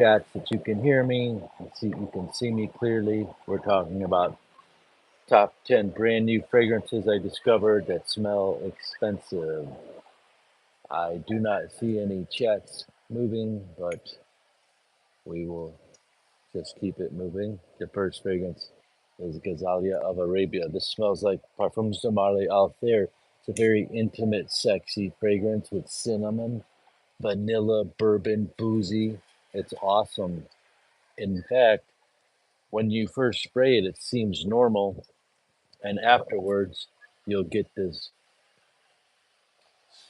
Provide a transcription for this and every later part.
chats that you can hear me. You can see me clearly. We're talking about top 10 brand new fragrances I discovered that smell expensive. I do not see any chats moving, but we will just keep it moving. The first fragrance is Ghazala of Arabia. This smells like Parfums de Marly Altair. It's a very intimate, sexy fragrance with cinnamon, vanilla, bourbon, boozy. It's awesome. In fact, when you first spray it, it seems normal, and afterwards, you'll get this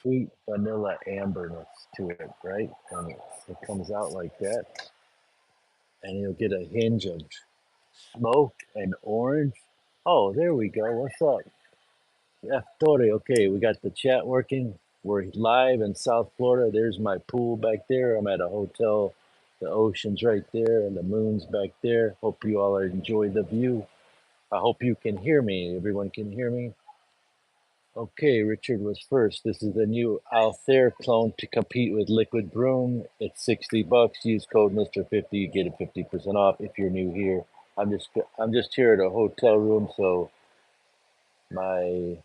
sweet vanilla amberness to it, right? And it comes out like that, and you'll get a hinge of smoke and orange. Oh, there we go. What's up? Yeah, Tori. Okay, we got the chat working. We're live in South Florida. There's my pool back there. I'm at a hotel. The ocean's right there, and the moon's back there. Hope you all enjoy the view. I hope you can hear me. Everyone can hear me. Okay, Richard was first. This is the new Altair clone to compete with Liquid Broom. It's $60. Use code Mr. 50. You get it 50% off if you're new here. I'm just here at a hotel room, so my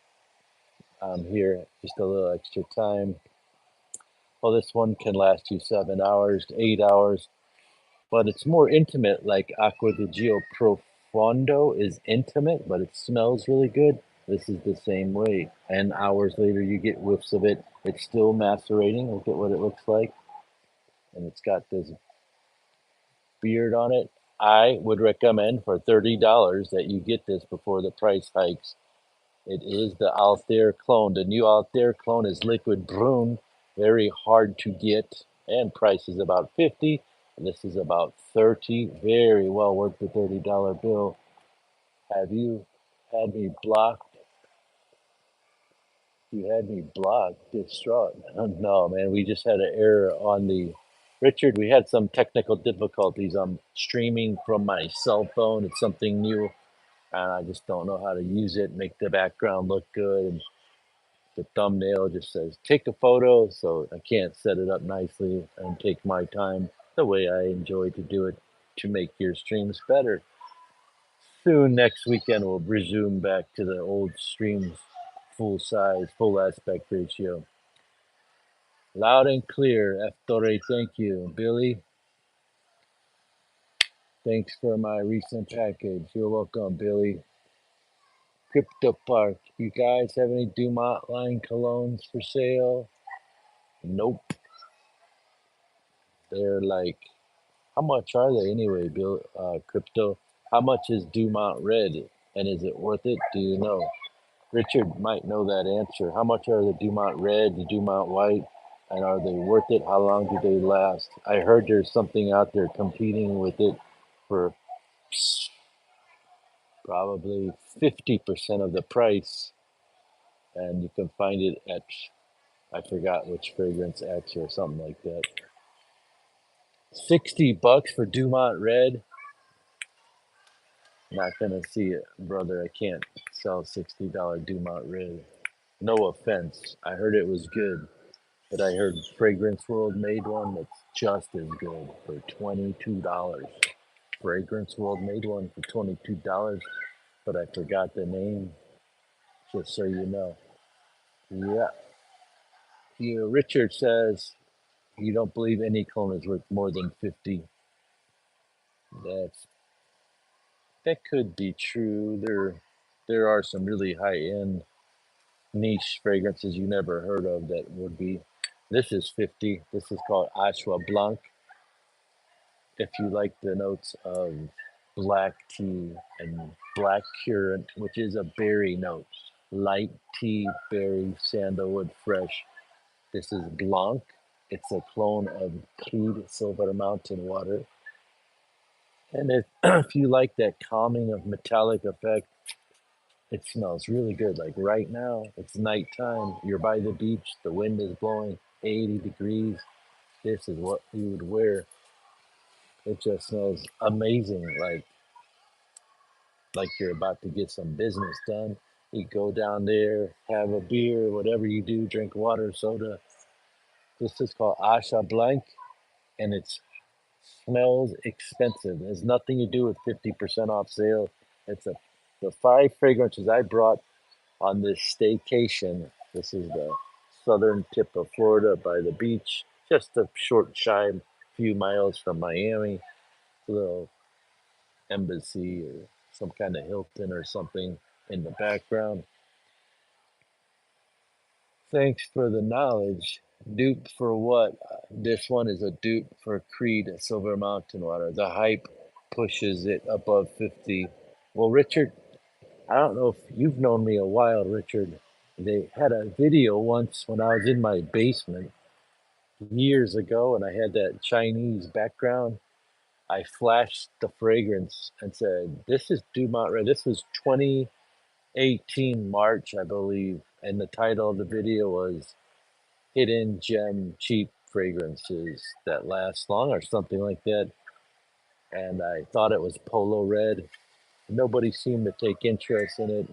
I'm here just a little extra time. Well, this one can last you 7 hours, 8 hours, but it's more intimate. Like Aqua di Gio Profondo is intimate, but it smells really good. This is the same way. And hours later, you get whiffs of it. It's still macerating. Look at what it looks like. And it's got this beard on it. I would recommend for $30 that you get this before the price hikes. It is the Altair clone. The new Altair clone is liquid brune, very hard to get, and price is about 50. And this is about 30. Very well worth the $30 bill. Have you had me blocked? You had me blocked, distraught. No, man, we just had an error on the Richard. We had some technical difficulties. I'm streaming from my cell phone. It's something new, and I just don't know how to use it, make the background look good. And the thumbnail just says take a photo, so I can't set it up nicely and take my time the way I enjoy to do it to make your streams better. Soon next weekend we'll resume back to the old streams, full size, full aspect ratio. Loud and clear, F. Torre, thank you. Billy, thanks for my recent package. You're welcome, Billy. Crypto Park, you guys have any Dumont line colognes for sale? Nope. They're like, how much are they anyway, Bill? Crypto. How much is Dumont Red, and is it worth it? Do you know? Richard might know that answer. How much are the Dumont Red, the Dumont White, and are they worth it? How long do they last? I heard there's something out there competing with it for probably 50% of the price, and you can find it at, I forgot which fragrance X or something like that. $60 for Dumont Red. Not gonna see it, brother. I can't sell $60 Dumont Red. No offense. I heard it was good, but I heard Fragrance World made one that's just as good for $22. Fragrance World made one for $22, but I forgot the name, just so you know. Yeah. Richard says you don't believe any clone is worth more than 50. That's that could be true. There are some really high end niche fragrances you never heard of that would be. This is 50. This is called Ashwa Blanc. If you like the notes of black tea and black currant, which is a berry note, light tea, berry, sandalwood, fresh. This is Blanc. It's a clone of Cleed Silver Mountain Water. And if you like that calming of metallic effect, it smells really good. Like right now, it's nighttime. You're by the beach. The wind is blowing 80 degrees. This is what you would wear. It just smells amazing. Like you're about to get some business done. You go down there, have a beer, whatever you do, drink water, soda. This is called Asha Blank, and it's Smells expensive. It has nothing to do with 50% off sale. It's the five fragrances I brought on this staycation. This is the southern tip of Florida by the beach, just a short few miles from Miami, a little embassy or some kind of Hilton or something in the background. Thanks for the knowledge. Dupe for what? This one is a dupe for Creed Silver Mountain Water. The hype pushes it above 50. Well, Richard, I don't know if you've known me a while, Richard. They had a video once when I was in my basement years ago and I had that Chinese background. I flashed the fragrance and said, "This is Dumont Red." This was 2018 March, I believe. And the title of the video was Hidden Gem Cheap Fragrances That Last Long or something like that. And I thought it was Polo Red. Nobody seemed to take interest in it.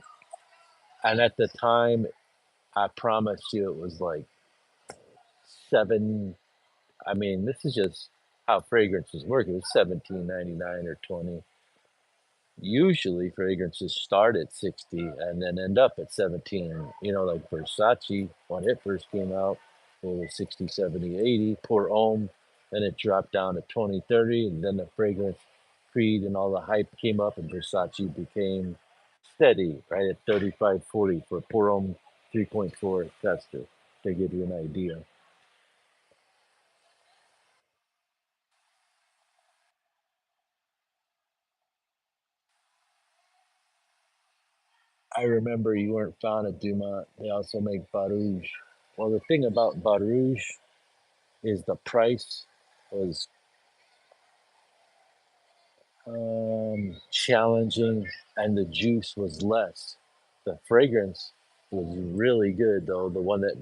And at the time, I promise you, it was like seven. I mean, this is just how fragrances work. It was 17.99 or 20. Usually, fragrances start at 60 and then end up at 17. You know, like Versace, when it first came out, it was 60, 70, 80. Pour Homme, then it dropped down to 20, 30. And then the fragrance Creed and all the hype came up, and Versace became steady, right at 35, 40 for Pour Homme 3.4 tester, to give you an idea. I remember you weren't fond of Dumont. They also make Barouge. Well, the thing about Barouge is the price was challenging and the juice was less. The fragrance was really good, though. The one that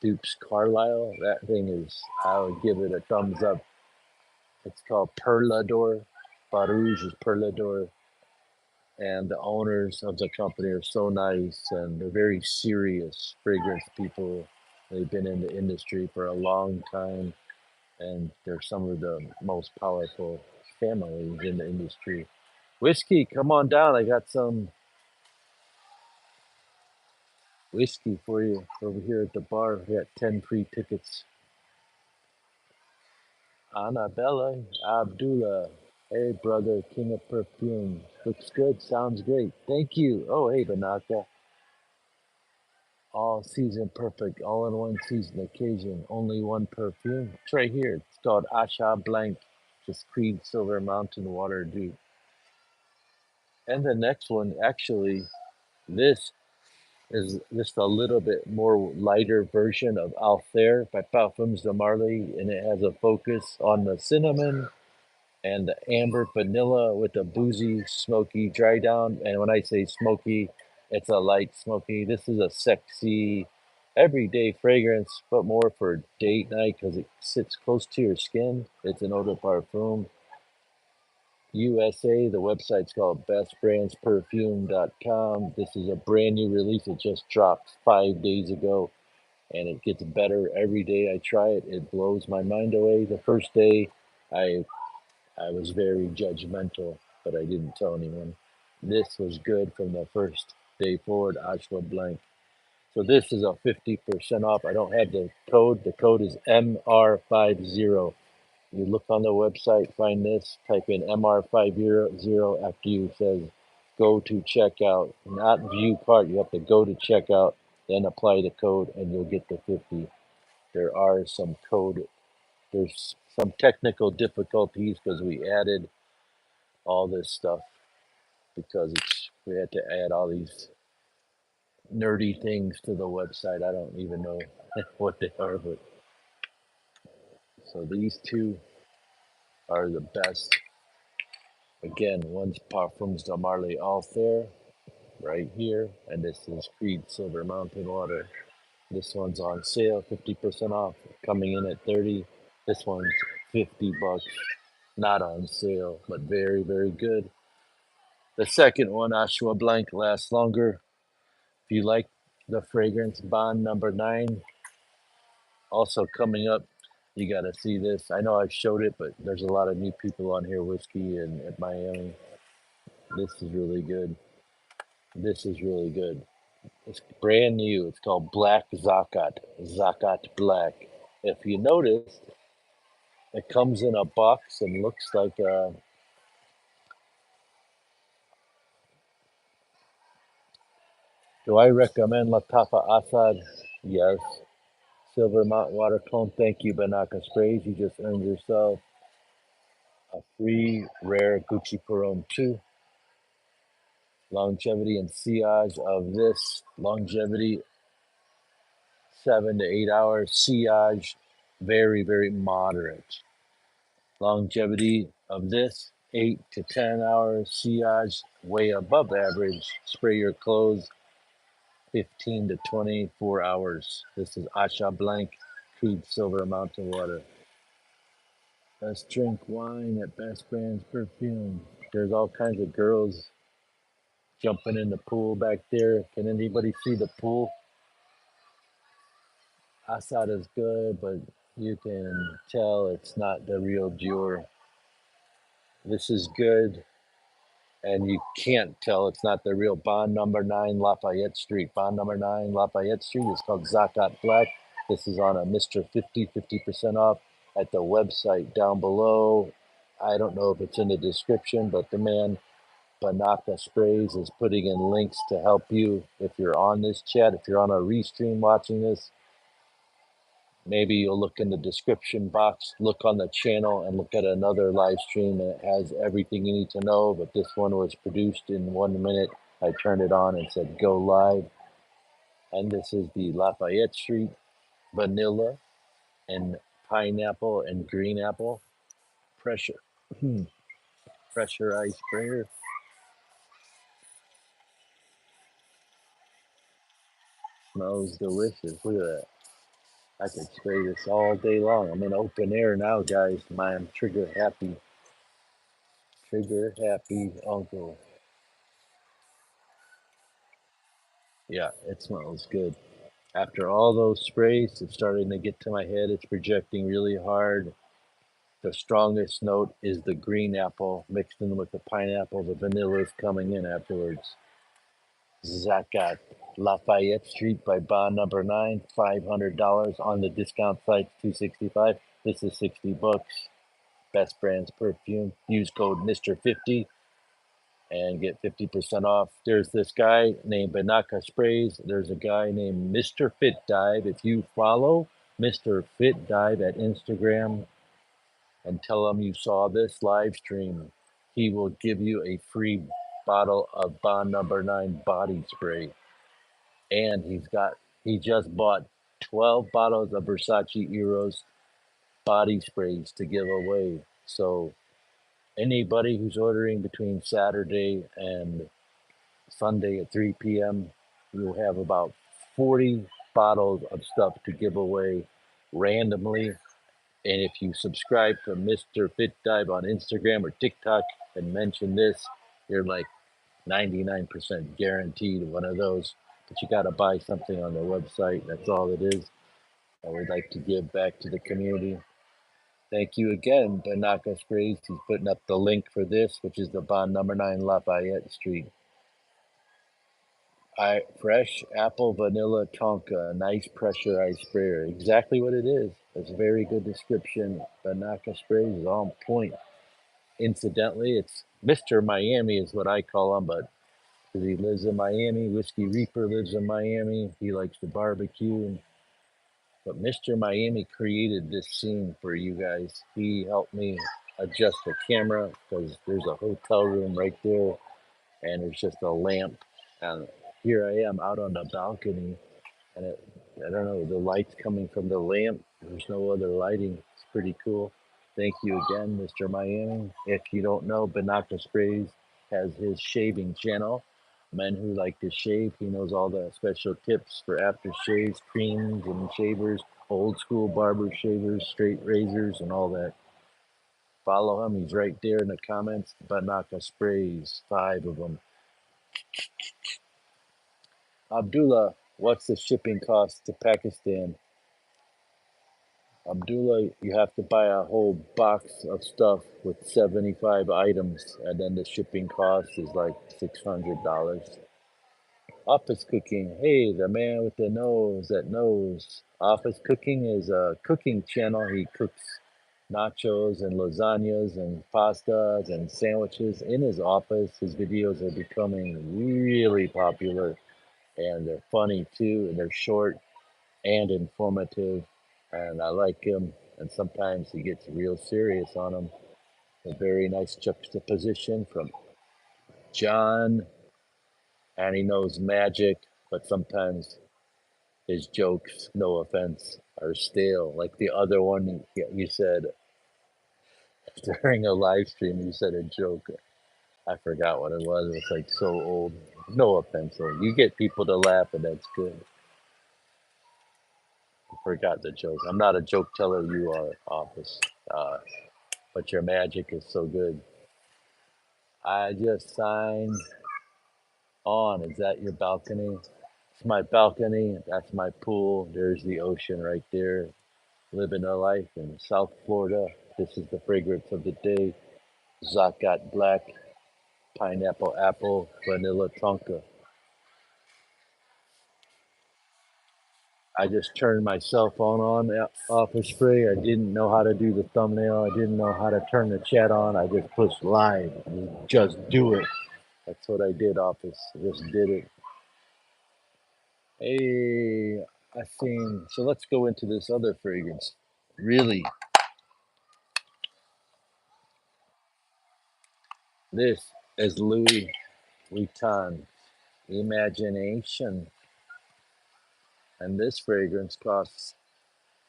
dupes Carlisle, that thing is, I would give it a thumbs up. It's called Perlador. Barouge is Perlador. And the owners of the company are so nice and they're very serious fragrance people. They've been in the industry for a long time and they're some of the most powerful families in the industry. Whiskey, come on down. I got some whiskey for you over here at the bar. We got 10 free tickets. Annabella, Abdullah. Hey, brother, King of Perfume. Looks good. Sounds great. Thank you. Oh, hey, Banaka. All season perfect, all in one season occasion, only one perfume. It's right here. It's called Asha Blank, just Creed Silver Mountain Water Dew. And the next one, actually, this is just a little bit more lighter version of Altair by Parfums de Marly, and it has a focus on the cinnamon and the amber vanilla with a boozy, smoky dry down. And when I say smoky, it's a light smoky. This is a sexy, everyday fragrance, but more for date night because it sits close to your skin. It's an eau de parfum. USA, the website's called bestbrandsperfume.com. This is a brand new release. It just dropped 5 days ago and it gets better every day I try it. It blows my mind away. The first day, I I was very judgmental, but I didn't tell anyone. This was good from the first day forward, Ashwa Blank. So this is a 50% off. I don't have the code. The code is MR50. You look on the website, find this, type in MR50 after you says go to checkout, not view cart. You have to go to checkout, then apply the code, and you'll get the 50. There are some code, there's some technical difficulties because we added all this stuff because we had to add all these nerdy things to the website. I don't even know what they are, but so these two are the best. Again, one's Parfums de Marly Altair right here, and this is Creed Silver Mountain Water. This one's on sale, 50% off, coming in at 30. This one's 50 bucks, not on sale, but very, very good. The second one, Ashua Blank, lasts longer. If you like the fragrance Bond number 9, also coming up You got to see this. I know I've showed it, but there's a lot of new people on here, whiskey and at Miami. This is really good. This is really good. It's brand new. It's called Black Zakat. Zakat Black. If you notice, it comes in a box and looks like a. Do I recommend Latafa Assad? Yes. Silver Mount Water Clone. Thank you, Banaka Sprays. You just earned yourself a free rare Gucci Perone 2. Longevity and sillage of this. Longevity 7 to 8 hours. Sillage very, very moderate. Longevity of this 8 to 10 hours. Sillage way above average. Spray your clothes 15 to 24 hours. This is Asha Blank, crude silver mountain water. Let's drink wine at Best Brands Perfume. There's all kinds of girls jumping in the pool back there. Can anybody see the pool? Assad is good, but you can tell it's not the real Dior. This is good, and you can't tell it's not the real Bond Number 9 Lafayette Street. Bond Number 9 Lafayette Street is called Zakat Black. This is on a Mr. 50% off at the website down below. I don't know if it's in the description, but the man Banaka Sprays is putting in links to help you if you're on this chat. If you're on a restream watching this, maybe you'll look in the description box, look on the channel, and look at another live stream, and it has everything you need to know. But this one was produced in 1 minute. I turned it on and said go live. And this is the Lafayette Street vanilla and pineapple and green apple pressure pressurized sprayer. Smells delicious. Look at that. I could spray this all day long. I'm in open air now, guys. I'm trigger happy uncle. Yeah, it smells good. After all those sprays, it's starting to get to my head. It's projecting really hard. The strongest note is the green apple mixed in with the pineapple. The vanilla is coming in afterwards. Zakat, Lafayette Street by Bond Number 9, $500 on the discount site, 265. This is 60 bucks. Best Brands Perfume. Use code Mr. 50 and get 50% off. There's this guy named Banaka Sprays. There's a guy named Mr. Fit Dive. If you follow Mr. Fit Dive at Instagram and tell him you saw this live stream, he will give you a free bottle of Bond Number 9 body spray. And he just bought 12 bottles of Versace Eros body sprays to give away. So anybody who's ordering between Saturday and Sunday at 3 p.m., we'll have about 40 bottles of stuff to give away randomly. And if you subscribe to Mr. Fit Dive on Instagram or TikTok and mention this, you're like 99% guaranteed one of those. But you got to buy something on the website. That's all it is. I would like to give back to the community. Thank you again, Banaka Sprays. He's putting up the link for this, which is the Bond Number 9 Lafayette Street. Fresh apple vanilla tonka, a nice pressurized sprayer. Exactly what it is. It's a very good description. Banaka Sprays is on point. Incidentally, it's Mr. Miami is what I call him, but because he lives in Miami, Whiskey Reaper lives in Miami. He likes to barbecue. But Mr. Miami created this scene for you guys. He helped me adjust the camera because there's a hotel room right there and there's just a lamp. And here I am out on the balcony, and I don't know, the light's coming from the lamp. There's no other lighting. It's pretty cool. Thank you again, Mr. Miami. If you don't know, Banaka Sprays has his shaving channel. Men who like to shave, he knows all the special tips for after shaves, creams and shavers, old school barber shavers, straight razors, and all that. Follow him. He's right there in the comments. Banaka Sprays, 5 of them. Abdullah, what's the shipping cost to Pakistan? Abdullah, you have to buy a whole box of stuff with 75 items, and then the shipping cost is like $600. Office cooking. Hey, the man with the nose that knows. Office cooking is a cooking channel. He cooks nachos and lasagnas and pastas and sandwiches in his office. His videos are becoming really popular, and they're funny too, and they're short and informative. And I like him. And sometimes he gets real serious on them. A very nice juxtaposition from John, and he knows magic, but sometimes his jokes, no offense, are stale. Like the other one you said during a live stream, you said a joke. I forgot what it was. It's like so old. No offense, though. You get people to laugh, and that's good. I forgot the joke. I'm not a joke teller. You are, Office. Uh, but your magic is so good. I just signed on. Is that your balcony? It's my balcony. That's my pool. There's the ocean right there. Living a life in South Florida. This is the fragrance of the day. Zakat Black, Pineapple Apple, Vanilla Tonka. I just turned my cell phone on, Office Spray. I didn't know how to do the thumbnail. I didn't know how to turn the chat on. I just pushed live. Just do it. That's what I did, Office. I just did it. Hey, I seen. So let's go into this other fragrance. Really, this is Louis Vuitton Imagination. And this fragrance costs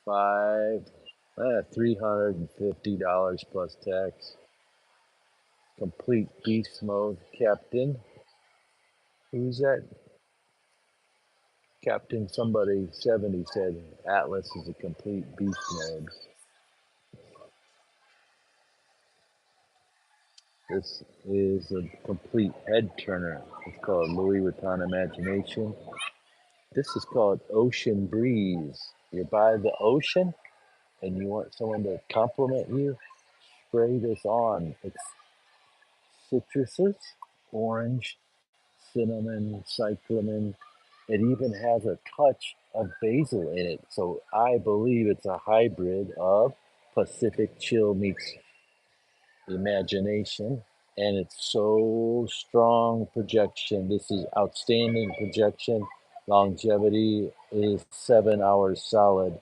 $350 plus tax. Complete beast mode. Captain. Who's that? Captain somebody 70 said Atlas is a complete beast mode. This is a complete head turner. It's called Louis Vuitton Imagination. This is called Ocean Breeze. You're by the ocean and you want someone to compliment you, spray this on. It's citruses, orange, cinnamon, cyclamen. It even has a touch of basil in it. So I believe it's a hybrid of Pacific Chill meets Imagination. And it's so strong projection. This is outstanding projection. Longevity is 7 hours solid.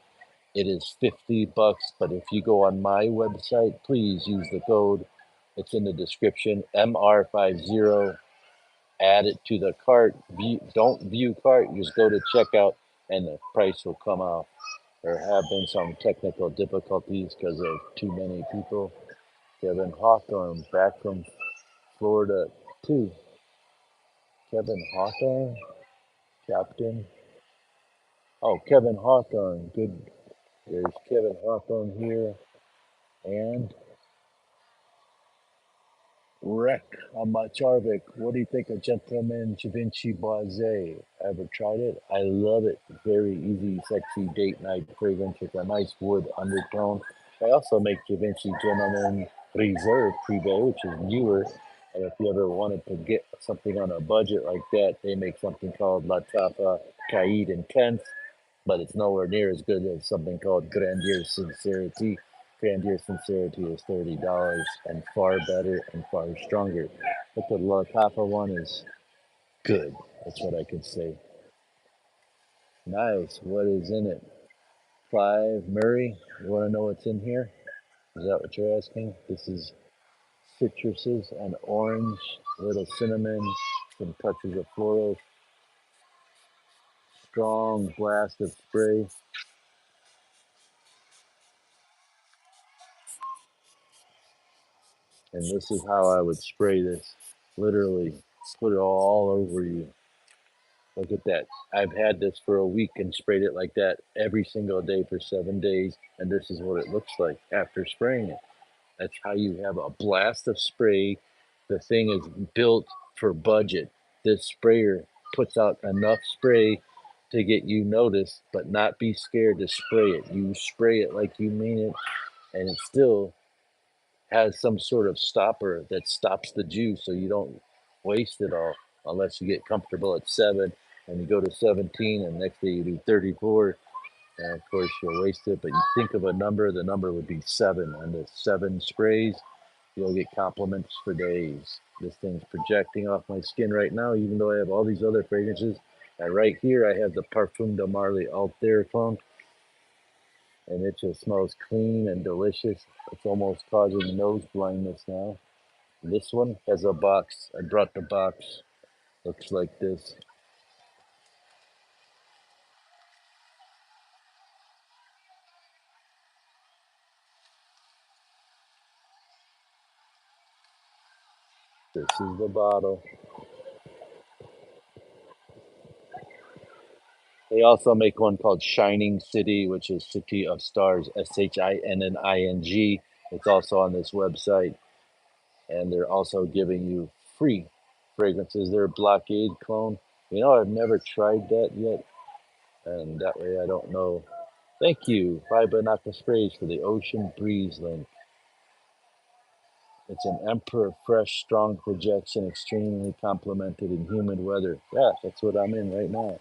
It is $50, but if you go on my website, please use the code. It's in the description, MR50. Add it to the cart. Don't view cart. Just go to checkout, and the price will come off. There have been some technical difficulties because of too many people. Kevin Hawthorne back from Florida too. Kevin Hawthorne, Captain. Oh, Kevin Hawthorne. Good. There's Kevin Hawthorne here. And Wreck on my Charvik. What do you think of Gentleman Givenchy Boise? Ever tried it? I love it. Very easy, sexy date night fragrance with a nice wood undertone. I also make Givenchy Gentleman Reserve Privé, which is newer. And if you ever wanted to get something on a budget like that, they make something called Latafa Caid Intense, but it's nowhere near as good as something called Grandeur Sincerity. Grandeur Sincerity is $30 and far better and far stronger. But the La Capa one is good. That's what I could say. Nice. What is in it? Clive Murray. You want to know what's in here? Is that what you're asking? This is citruses and orange, little cinnamon, some touches of floral, strong blast of spray. And this is how I would spray this. Literally, put it all over you. Look at that. I've had this for a week and sprayed it like that every single day for 7 days. And this is what it looks like after spraying it. That's how you have a blast of spray. The thing is built for budget. This sprayer puts out enough spray to get you noticed, but not be scared to spray it. You spray it like you mean it, and it still has some sort of stopper that stops the juice so you don't waste it all unless you get comfortable at 7 and you go to 17 and next day you do 34 and of course you'll waste it, but you think of a number, the number would be 7, and the 7 sprays, you'll get compliments for days. This thing's projecting off my skin right now, even though I have all these other fragrances. And right here I have the Parfum de Marly Altair clone, and it just smells clean and delicious. It's almost causing nose blindness now. This one has a box. I brought the box. Looks like this. This is the bottle. They also make one called Shining City, which is City of Stars, Shinning. It's also on this website. And they're also giving you free fragrances. They're a blockade clone. I've never tried that yet. And that way I don't know. Thank you, Five Banaka Sprays, for the Ocean Breeze link. It's an Emperor Fresh Strong Projection, extremely complimented in humid weather. Yeah, that's what I'm in right now.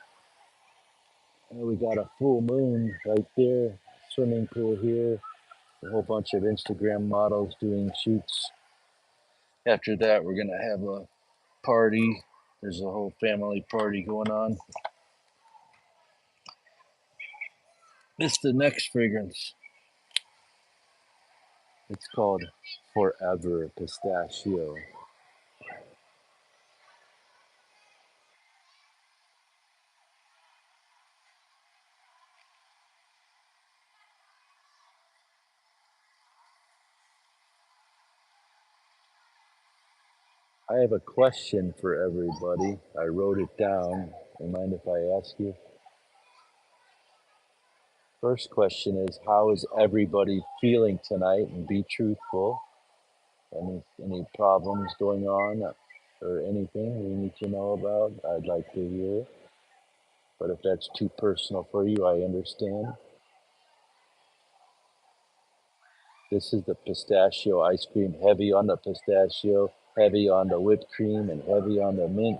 And we got a full moon right there, swimming pool here, a whole bunch of Instagram models doing shoots. After that, we're gonna have a party. There's a whole family party going on. This is the next fragrance. It's called Forever Pistachio. I have a question for everybody. I wrote it down. You mind if I ask you? First question is, how is everybody feeling tonight? And be truthful. Any problems going on or anything we need to know about? I'd like to hear. But if that's too personal for you, I understand. This is the pistachio ice cream, heavy on the pistachio, heavy on the whipped cream, and heavy on the mint.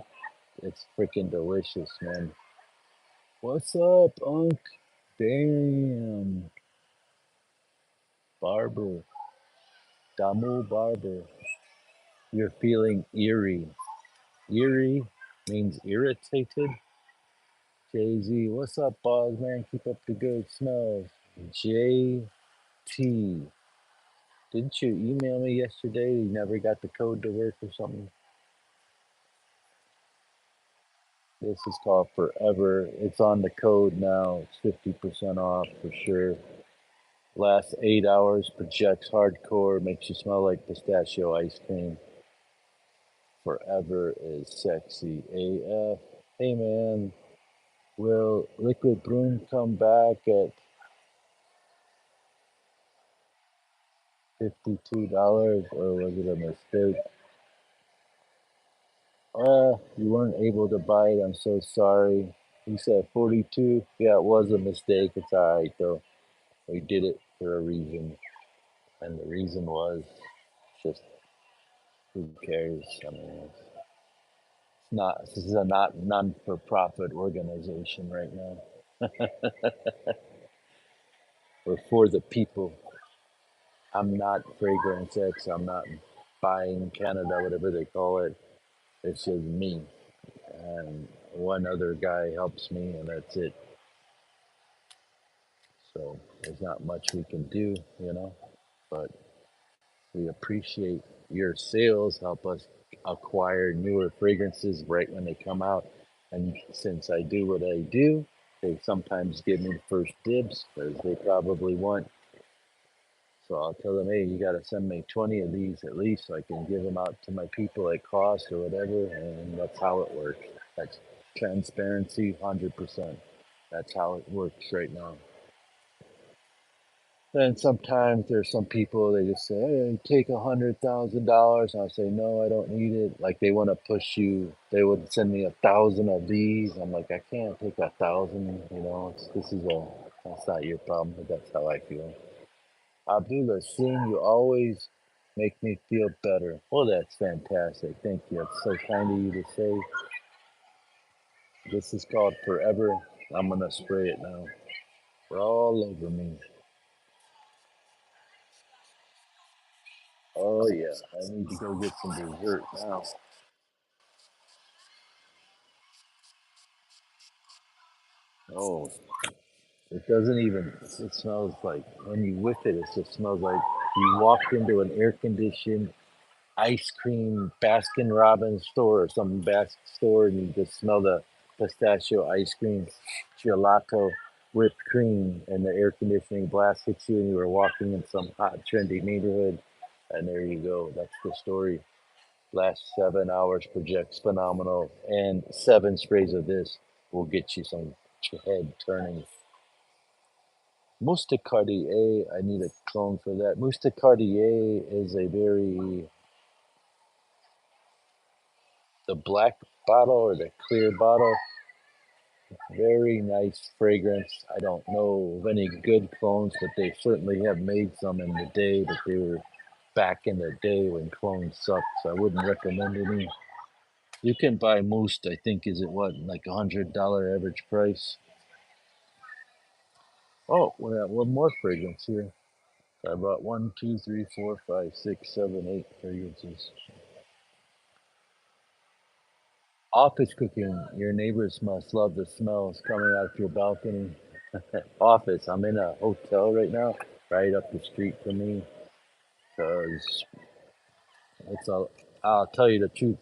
It's freaking delicious, man. What's up, Unc? Damn. Barber. Damu Barber. You're feeling eerie. Eerie means irritated. Jay Z. What's up, boss, man? Keep up the good smells. JT. Didn't you email me yesterday? You never got the code to work or something? This is called Forever. It's on the code now. It's 50% off for sure. Lasts 8 hours, projects hardcore, makes you smell like pistachio ice cream. Forever is sexy AF. Hey man, will Liquid Broom come back at $52 or was it a mistake? You weren't able to buy it. I'm so sorry. You said 42. Yeah, it was a mistake. It's alright though. We did it for a reason. And the reason was just who cares? I mean, it's not, this is a not non for profit organization right now. We're for the people. I'm not Fragrance X. I'm not buying Canada, whatever they call it. It's just me. And one other guy helps me, and that's it. So there's not much we can do. But we appreciate your sales, help us acquire newer fragrances right when they come out. And since I do what I do, they sometimes give me first dibs because they probably want. So I'll tell them, hey, you got to send me 20 of these at least so I can give them out to my people at cost or whatever. And that's how it works. That's transparency, 100%. That's how it works right now. And sometimes there's some people they just say, "Hey, take $100,000." I say, "No, I don't need it." Like they want to push you. They would send me 1,000 of these. I'm like, I can't take 1,000. This is a. That's not your problem, but that's how I feel. Abdullah, seeing you always make me feel better. Well, that's fantastic. Thank you. It's so kind of you to say. This is called Forever. I'm gonna spray it now. We're all over me. Oh yeah, I need to go get some dessert now. Oh, it doesn't even. It smells like when you whiff it. It just smells like you walked into an air-conditioned ice cream Baskin Robbins store or some store, and you just smell the pistachio ice cream, gelato, whipped cream, and the air conditioning blast hits you, and you were walking in some hot, trendy neighborhood, and there you go. That's the story. Last 7 hours projects phenomenal, and 7 sprays of this will get you some head turning. Moustacardier, I need a clone for that. Moustacardier is a very, the black bottle or the clear bottle, very nice fragrance. I don't know of any good clones, but they certainly have made some in the day, but they were back in the day when clones sucked, so I wouldn't recommend any. You can buy Moose, I think, is it what, like $100 average price? Oh, we have one more fragrance here. I bought one, two, three, four, five, six, seven, 8 fragrances. Office cooking. Your neighbors must love the smells coming out your balcony. Office. I'm in a hotel right now, right up the street from me. Cause it's a. I'll tell you the truth.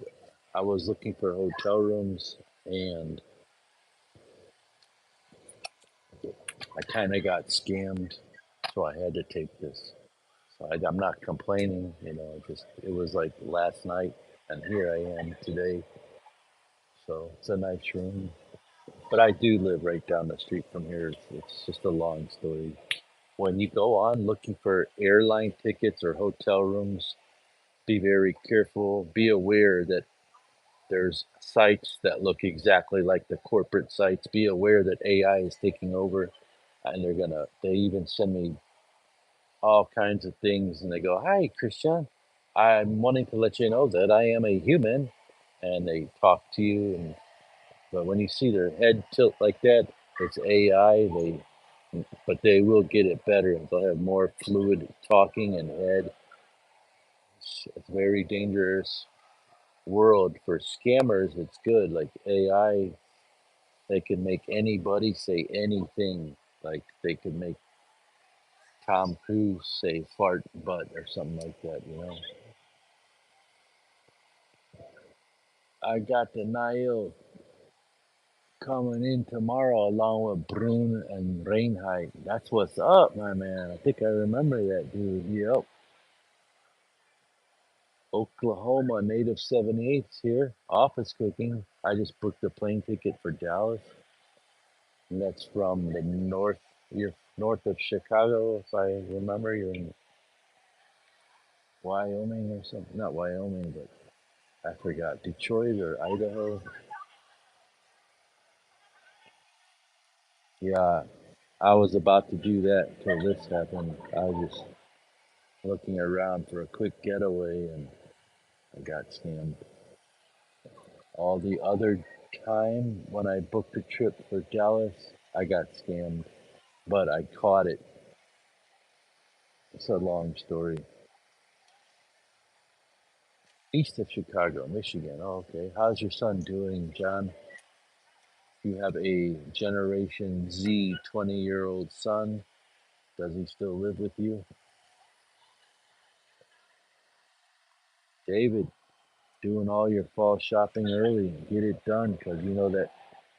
I was looking for hotel rooms, and I kind of got scammed, so I had to take this. So I'm not complaining. Just it was like last night, and here I am today. So it's a nice room. But I do live right down the street from here. It's just a long story. When you go on looking for airline tickets or hotel rooms, be very careful. Be aware that there's sites that look exactly like the corporate sites. Be aware that AI is taking over, and they even send me all kinds of things, and they go, "Hi, Christian. I'm wanting to let you know that I am a human," and they talk to you. But when you see their head tilt like that, it's AI. But they will get it better. They'll have more fluid talking and head. It's a very dangerous world for scammers. It's good. Like AI, they can make anybody say anything. Like they could make Tom Cruise say fart butt or something like that. I got the Nile coming in tomorrow along with Brune and Reinheit. That's what's up, my man. I think I remember that dude. Yep. Oklahoma native 78's here. Office cooking. I just booked a plane ticket for Dallas, and that's from the north. You're north of Chicago, if I remember. You're in Wyoming or something. Not Wyoming, but I forgot. Detroit or Idaho. Yeah, I was about to do that till this happened. I was just looking around for a quick getaway, and I got scammed. All the other time when I booked a trip for Dallas, I got scammed, but I caught it. It's a long story. East of Chicago, Michigan. Oh, okay. How's your son doing, John? You have a Generation Z 20-year-old son. Does he still live with you? David, doing all your fall shopping early. Get it done because you know that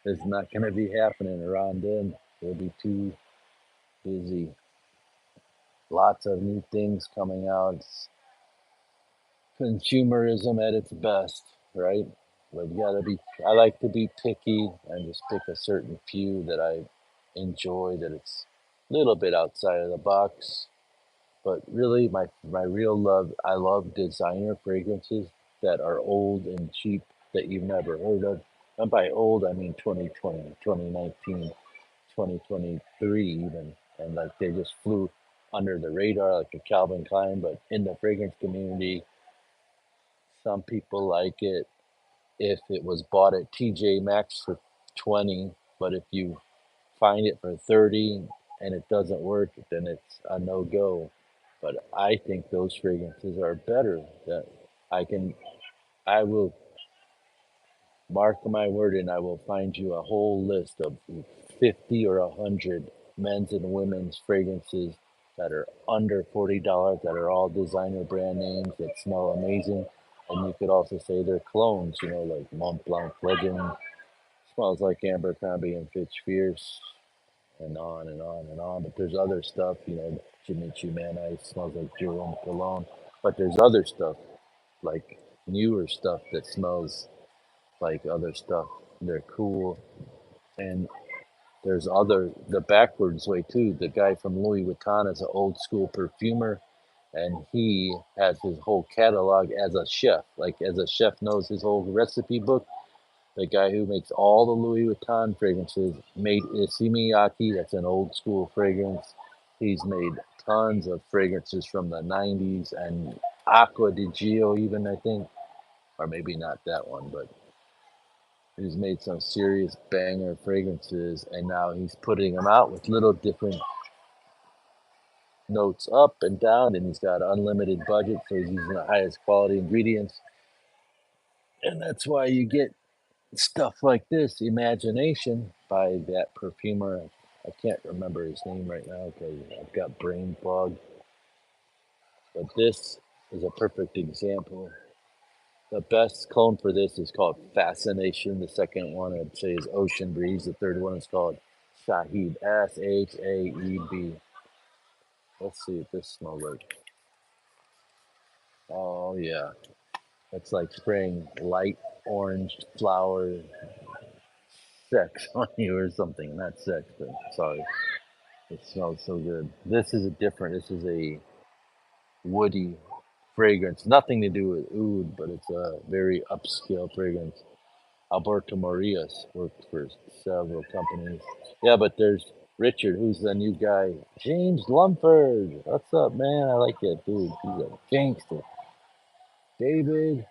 it's not going to be happening around then. We'll be too busy. Lots of new things coming out. It's consumerism at its best, right? But you gotta be. I like to be picky and just pick a certain few that I enjoy. That it's little bit outside of the box. But really, my real love, I love designer fragrances that are old and cheap that you've never heard of. And by old, I mean 2020, 2019, 2023 even. And like they just flew under the radar like a Calvin Klein. But in the fragrance community, some people like it if it was bought at TJ Maxx for 20, but if you find it for 30 and it doesn't work, then it's a no go. But I think those fragrances are better. That I can, I will mark my word, and I will find you a whole list of 50 or 100 men's and women's fragrances that are under $40 that are all designer brand names that smell amazing. And you could also say they're clones, like Mont Blanc Legend smells like Abercrombie and Fitch Fierce, and on and on and on. But there's other stuff, Jimmy Choo Man Ice smells like Jerome Cologne. But there's other stuff, like newer stuff that smells like other stuff. They're cool. And there's the backwards way too. The guy from Louis Vuitton is an old school perfumer, and he has his whole catalog as a chef. Like, as a chef knows his whole recipe book, the guy who makes all the Louis Vuitton fragrances made Isimiyaki. That's an old school fragrance. He's made tons of fragrances from the 90s and Acqua di Gio, even, I think. Or maybe not that one, but he's made some serious banger fragrances. And now he's putting them out with little different notes up and down. And he's got unlimited budget, so he's using the highest quality ingredients. And that's why you get stuff like this, Imagination, by that perfumer. I can't remember his name right now because I've got brain fog. But this is a perfect example. The best clone for this is called Fascination. The second one I'd say is Ocean Breeze. The third one is called Shaheed. Shaeb. Let's see what this smells like. Oh yeah, it's like spraying light orange flower sex on you or something. Not sex, but sorry. It smells so good. This is a woody fragrance. Nothing to do with oud, but it's a very upscale fragrance. Alberto Marias worked for several companies. Yeah, but there's Richard, who's the new guy. James Lumford. What's up, man? I like that dude. He's a gangster. David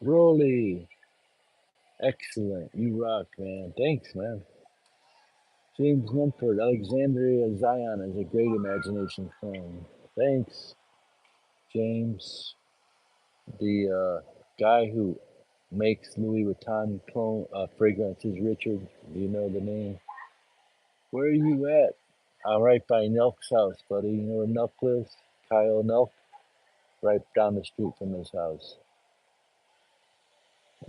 Rowley. Excellent. You rock, man. Thanks, man. James Mumford, Alexandria Zion is a great imagination film. Thanks, James. The guy who makes Louis Vuitton clone fragrances, Richard. Do you know the name? Where are you at? I'm right by Nelk's house, buddy. You know where Nelk lives? Kyle Nelk, right down the street from his house.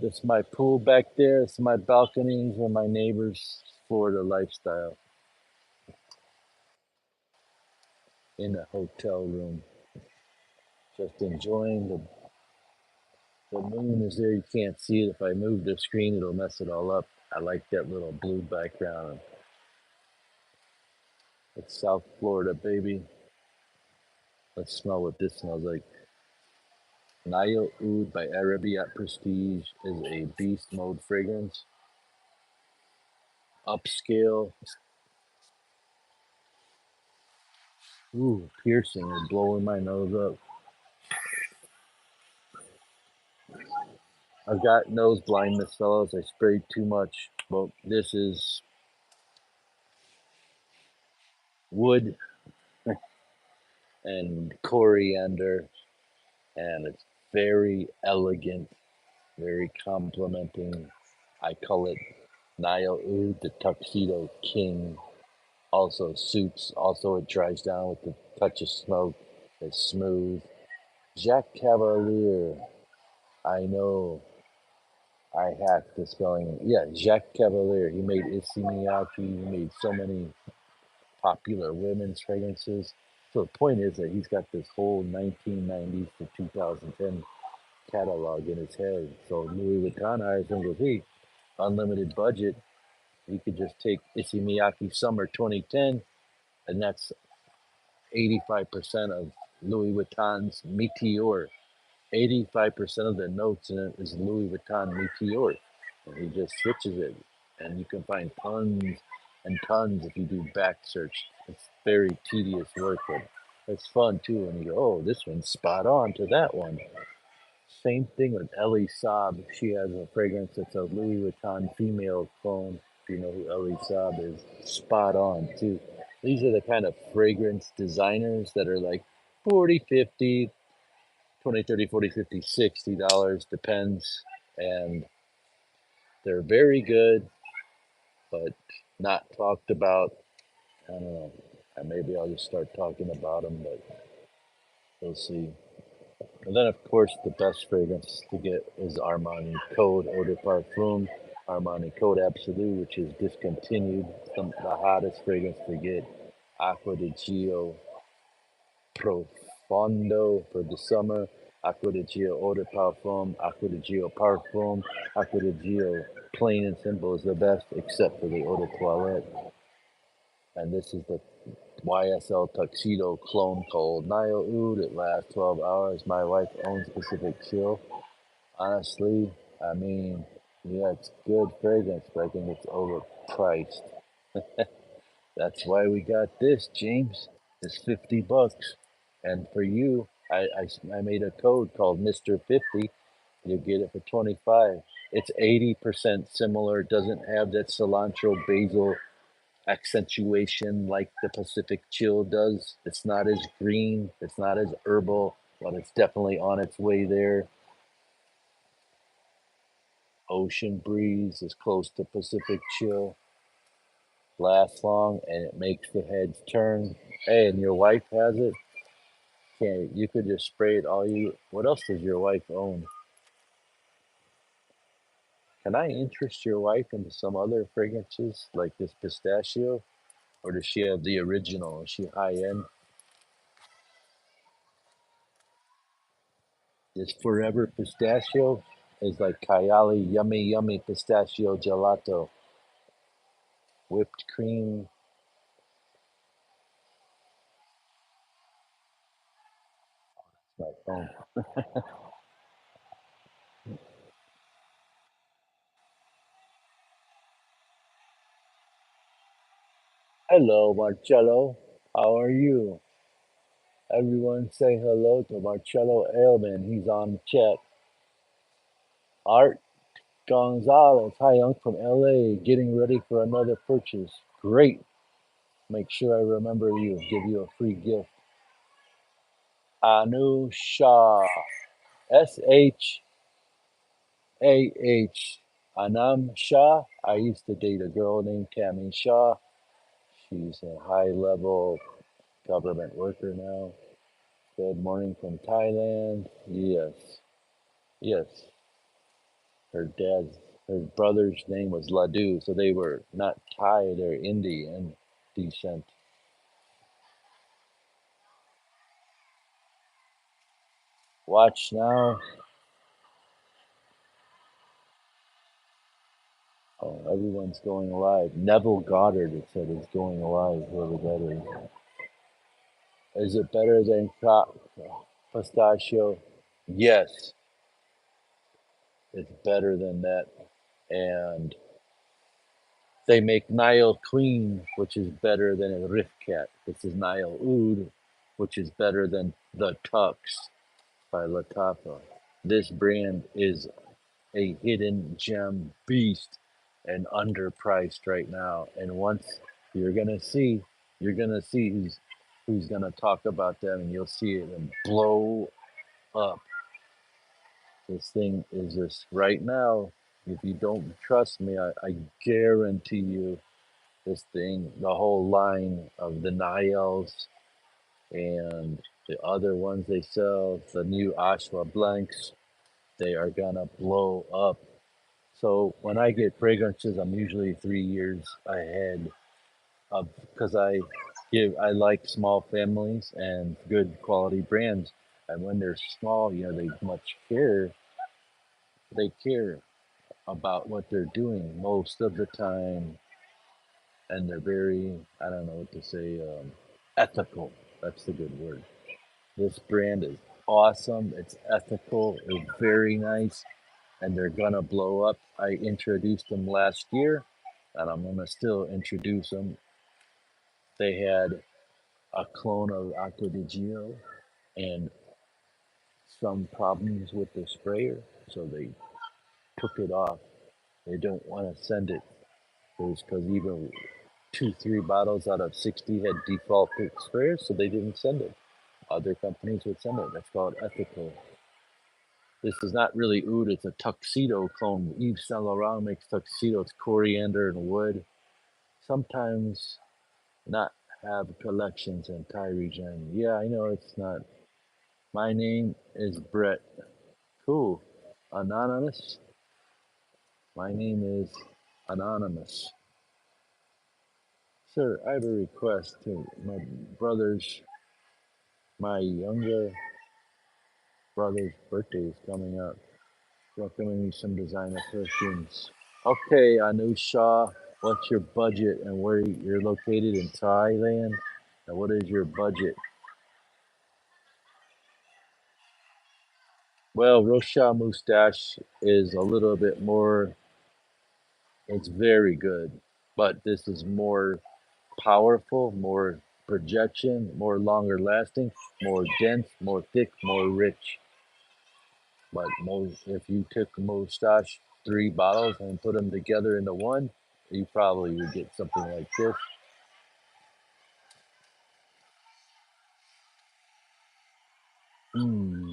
This is my pool back there. This is my balconies and my neighbors' Florida lifestyle in a hotel room. Just enjoying the moon is there. You can't see it. If I move the screen, it'll mess it all up. I like that little blue background. It's South Florida, baby. Let's smell what this smells like. Nile Oud by Arabia Prestige is a beast mode fragrance. Upscale. Ooh, piercing and blowing my nose up. I've got nose blindness, fellas. I sprayed too much. Well, this is wood and coriander, and it's very elegant, very complimenting. I call it Nile Oud, the Tuxedo King. Also suits. Also, it dries down with the touch of smoke. It's smooth. Jacques Cavalier. I know I hacked the spelling. Yeah, Jacques Cavalier. He made Issey Miyake. He made so many popular women's fragrances. So the point is that he's got this whole 1990s to 2010 catalog in his head. So Louis Vuitton hires him with, hey, unlimited budget. He could just take Issey Miyake Summer 2010 and that's 85% of Louis Vuitton's Meteor. 85% of the notes in it is Louis Vuitton Meteor. And he just switches it. And you can find tons and tons if you do back search. It's very tedious work, but it's fun too. And you go, oh, this one's spot on to that one. Same thing with Ellie Saab. She has a fragrance that's a Louis Vuitton female clone. If you know who Ellie Saab is, spot on too. These are the kind of fragrance designers that are like 40, 50, 20, 30, 40, 50, $60, depends. And they're very good, but not talked about. I don't know. Maybe I'll just start talking about them, but we'll see. And then, of course, the best fragrance to get is Armani Code Eau de Parfum, Armani Code Absolute, which is discontinued. The hottest fragrance to get, Acqua di Gio Profondo for the summer, Acqua di Gio Eau de Parfum, Acqua di Gio Parfum, Acqua di Gio plain and simple is the best, except for the Eau de Toilette. And this is the YSL Tuxedo Clone Cold Nile Oud. It lasts 12 hours. My wife owns Pacific Chill. Honestly, I mean, yeah, it's good fragrance, but I think it's overpriced. That's why we got this, James. It's $50. And for you, I made a code called Mr. 50. You get it for 25. It's 80% similar. It doesn't have that cilantro basil accentuation like the Pacific Chill does. It's not as green, it's not as herbal, but it's definitely on its way there. Ocean breeze is close to Pacific Chill, lasts long, and it makes the heads turn. Hey, and your wife has it. Can you could just spray it all you. What else does your wife own? Can I interest your wife into some other fragrances like this pistachio, or does she have the original? Is she high end? This forever pistachio is like Kayali yummy yummy pistachio gelato, whipped cream. My phone. Hello, Marcello. How are you? Everyone say hello to Marcello Ailman. He's on chat. Art Gonzalez. Hi, I'm from LA. Getting ready for another purchase. Great. Make sure I remember you. Give you a free gift. Anu Shah. SHAH. Anam Shah. I used to date a girl named Tammy Shah. She's a high level government worker now. Good morning from Thailand. Yes. Yes. Her brother's name was Laddu, so they were not Thai, they're Indian descent. Watch now. Oh, everyone's going live. Neville Goddard, it said, is going live, whoever that is. Is it better than pistachio? Yes, it's better than that. And they make Nile Queen, which is better than a Rifkat. This is Nile Oud, which is better than the Tux by Latapa. This brand is a hidden gem beast and underpriced right now. And once you're gonna see, you're gonna see who's gonna talk about them, and you'll see it and blow up. This thing is just right now. If you don't trust me, I guarantee you this thing, the whole line of the Niles and the other ones they sell, the new Ashwa Blanks, they are gonna blow up. So when I get fragrances, I'm usually 3 years ahead of because I like small families and good quality brands. And when they're small, they much care. They care about what they're doing most of the time. and they're very, I don't know what to say, ethical. That's the good word. This brand is awesome. It's ethical. It's very nice, and they're gonna blow up. I introduced them last year, and I'm gonna still introduce them. They had a clone of Acqua di Gio and some problems with the sprayer, so they took it off. They don't want to send it. It was because even two, three bottles out of 60 had default sprayers, so they didn't send it. Other companies would send it. That's called ethical. This is not really oud, it's a tuxedo clone. Yves Saint Laurent makes tuxedo. It's coriander and wood. Sometimes not have collections in Thai region. Yeah, I know it's not. My name is Brett. Cool. Anonymous. My name is Anonymous. Sir, I have a request to my brothers. My younger brother's birthday is coming up. Recommend me some designer perfumes. Okay, Anusha, what's your budget and where you're located in Thailand? And what is your budget? Well, Rosha Mustache is a little bit more, it's very good, but this is more powerful, more projection, more longer lasting, more dense, more thick, more rich. But most, if you took Mustache 3 bottles and put them together into one, you probably would get something like this. Hmm.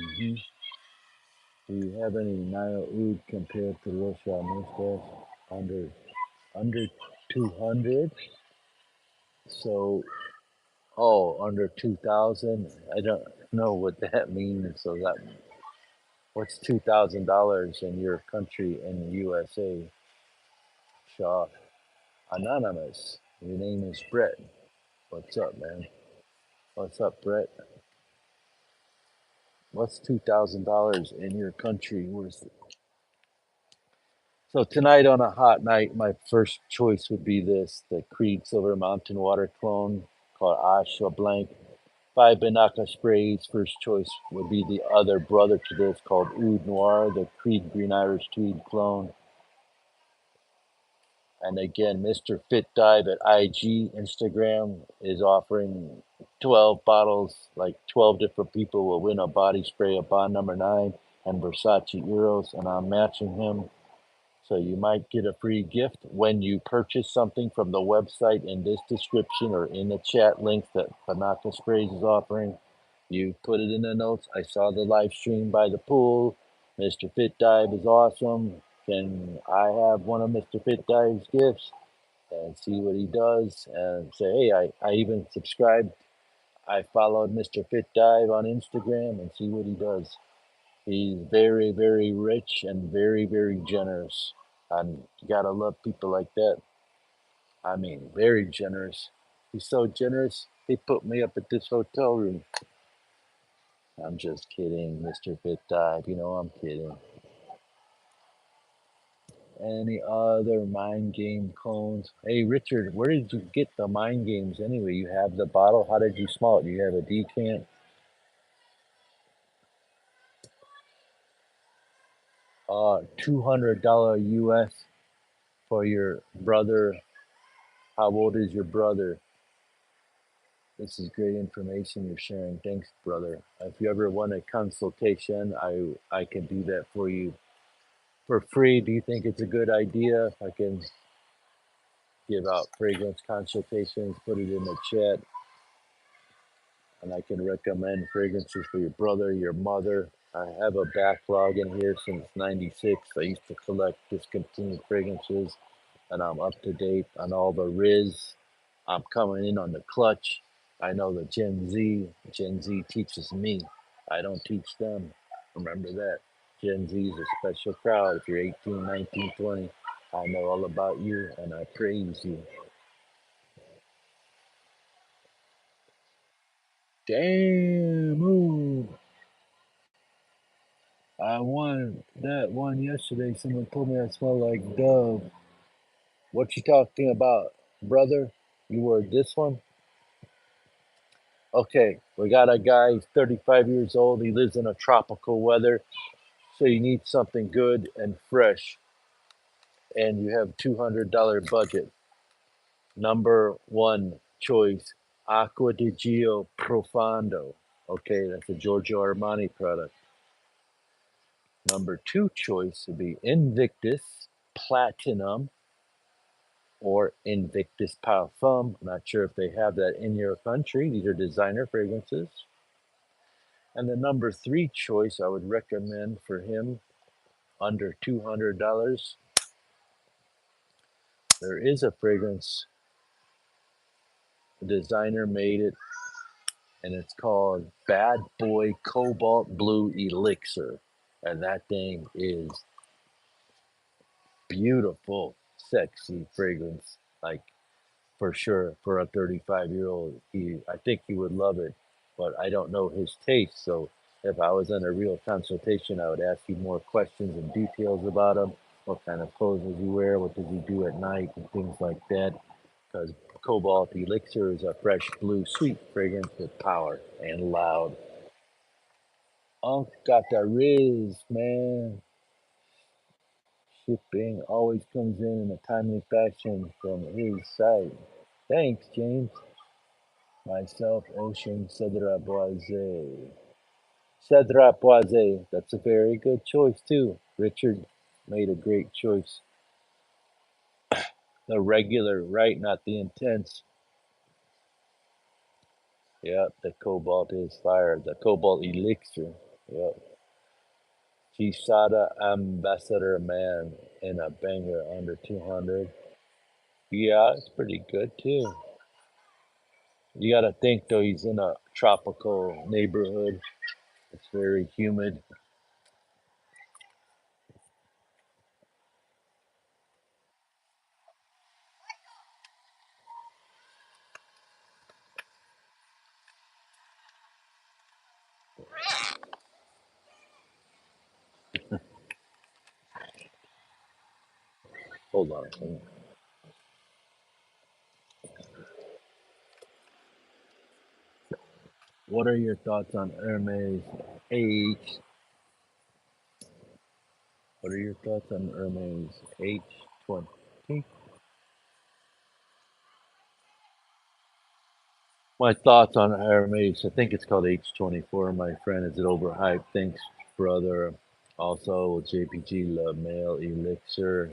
Do you have any Nile Oud compared to Rochelle Mustache? Under 200? So, oh, under 2,000? I don't know what that means. So that, what's $2,000 in your country in the USA? Shaw. Anonymous. Your name is Brett. What's up, man? What's up, Brett? What's $2,000 in your country worth? So tonight on a hot night, my first choice would be this, the Creed Silver Mountain Water Clone called Ashwa Blank. Five Banaka sprays. First choice would be the other brother to this called Oud Noir, the Creed Green Irish Tweed clone. And again, Mr. Fit Dive at IG Instagram is offering 12 bottles, like 12 different people will win a body spray of Bond number 9 and Versace Euros, and I'm matching him. So you might get a free gift when you purchase something from the website in this description or in the chat link that Panaka Sprays is offering. You put it in the notes. I saw the live stream by the pool. Mr. Fit Dive is awesome. Can I have one of Mr. Fit Dive's gifts and see what he does and say, hey, I even subscribed. I followed Mr. Fit Dive on Instagram and see what he does. He's very, very rich and very, very generous. And you gotta love people like that. I mean, very generous. He's so generous, he put me up at this hotel room. I'm just kidding, Mr. Fit Dive. You know I'm kidding. Any other mind game clones? Hey, Richard, where did you get the mind games anyway? You have the bottle. How did you smell it? Do you have a decant? $200 US for your brother. How old is your brother? This is great information you're sharing. Thanks, brother. If you ever want a consultation, I can do that for you for free. Do you think it's a good idea if I can give out fragrance consultations? Put it in the chat, and I can recommend fragrances for your brother, your mother. I have a backlog in here since '96. I used to collect discontinued fragrances, and I'm up to date on all the Riz. I'm coming in on the clutch. I know the Gen Z. Gen Z teaches me. I don't teach them. Remember that. Gen Z is a special crowd. If you're 18, 19, 20, I know all about you and I praise you. Damn, ooh. I won that one yesterday. Someone told me I smell like Dove. What you talking about? brother? You were this one? Okay, we got a guy, he's 35 years old. He lives in a tropical weather. So you need something good and fresh. And you have $200 budget. Number one choice, Acqua di Gio Profondo. Okay, that's a Giorgio Armani product. Number two choice would be Invictus Platinum or Invictus Parfum. I'm not sure if they have that in your country. These are designer fragrances. And the number three choice I would recommend for him under $200. There is a fragrance, a designer made it, and it's called Bad Boy Cobalt Blue Elixir. And that thing is beautiful, sexy fragrance. Like for sure for a 35-year-old. I think he would love it, but I don't know his taste. So if I was in a real consultation, I would ask you more questions and details about him. What kind of clothes does he wear? What does he do at night? And things like that. Because Cobalt Elixir is a fresh blue, sweet fragrance with power and loud. Unc got the Riz, man. Shipping always comes in a timely fashion from his side. Thanks, James. Myself, Ocean, Cedra Boise. Cedra Boise. That's a very good choice, too. Richard made a great choice. The regular, right? Not the intense. Yep, the cobalt is fire. The cobalt elixir. Yep. Chisada Ambassador Man in a banger under 200. Yeah, it's pretty good, too. You got to think, though, he's in a tropical neighborhood. It's very humid. Hold on. What are your thoughts on Hermes H? What are your thoughts on Hermes H20? My thoughts on Hermes, I think it's called H24, my friend. Is it overhyped? Thanks, brother. Also, JPG Love Mail Elixir.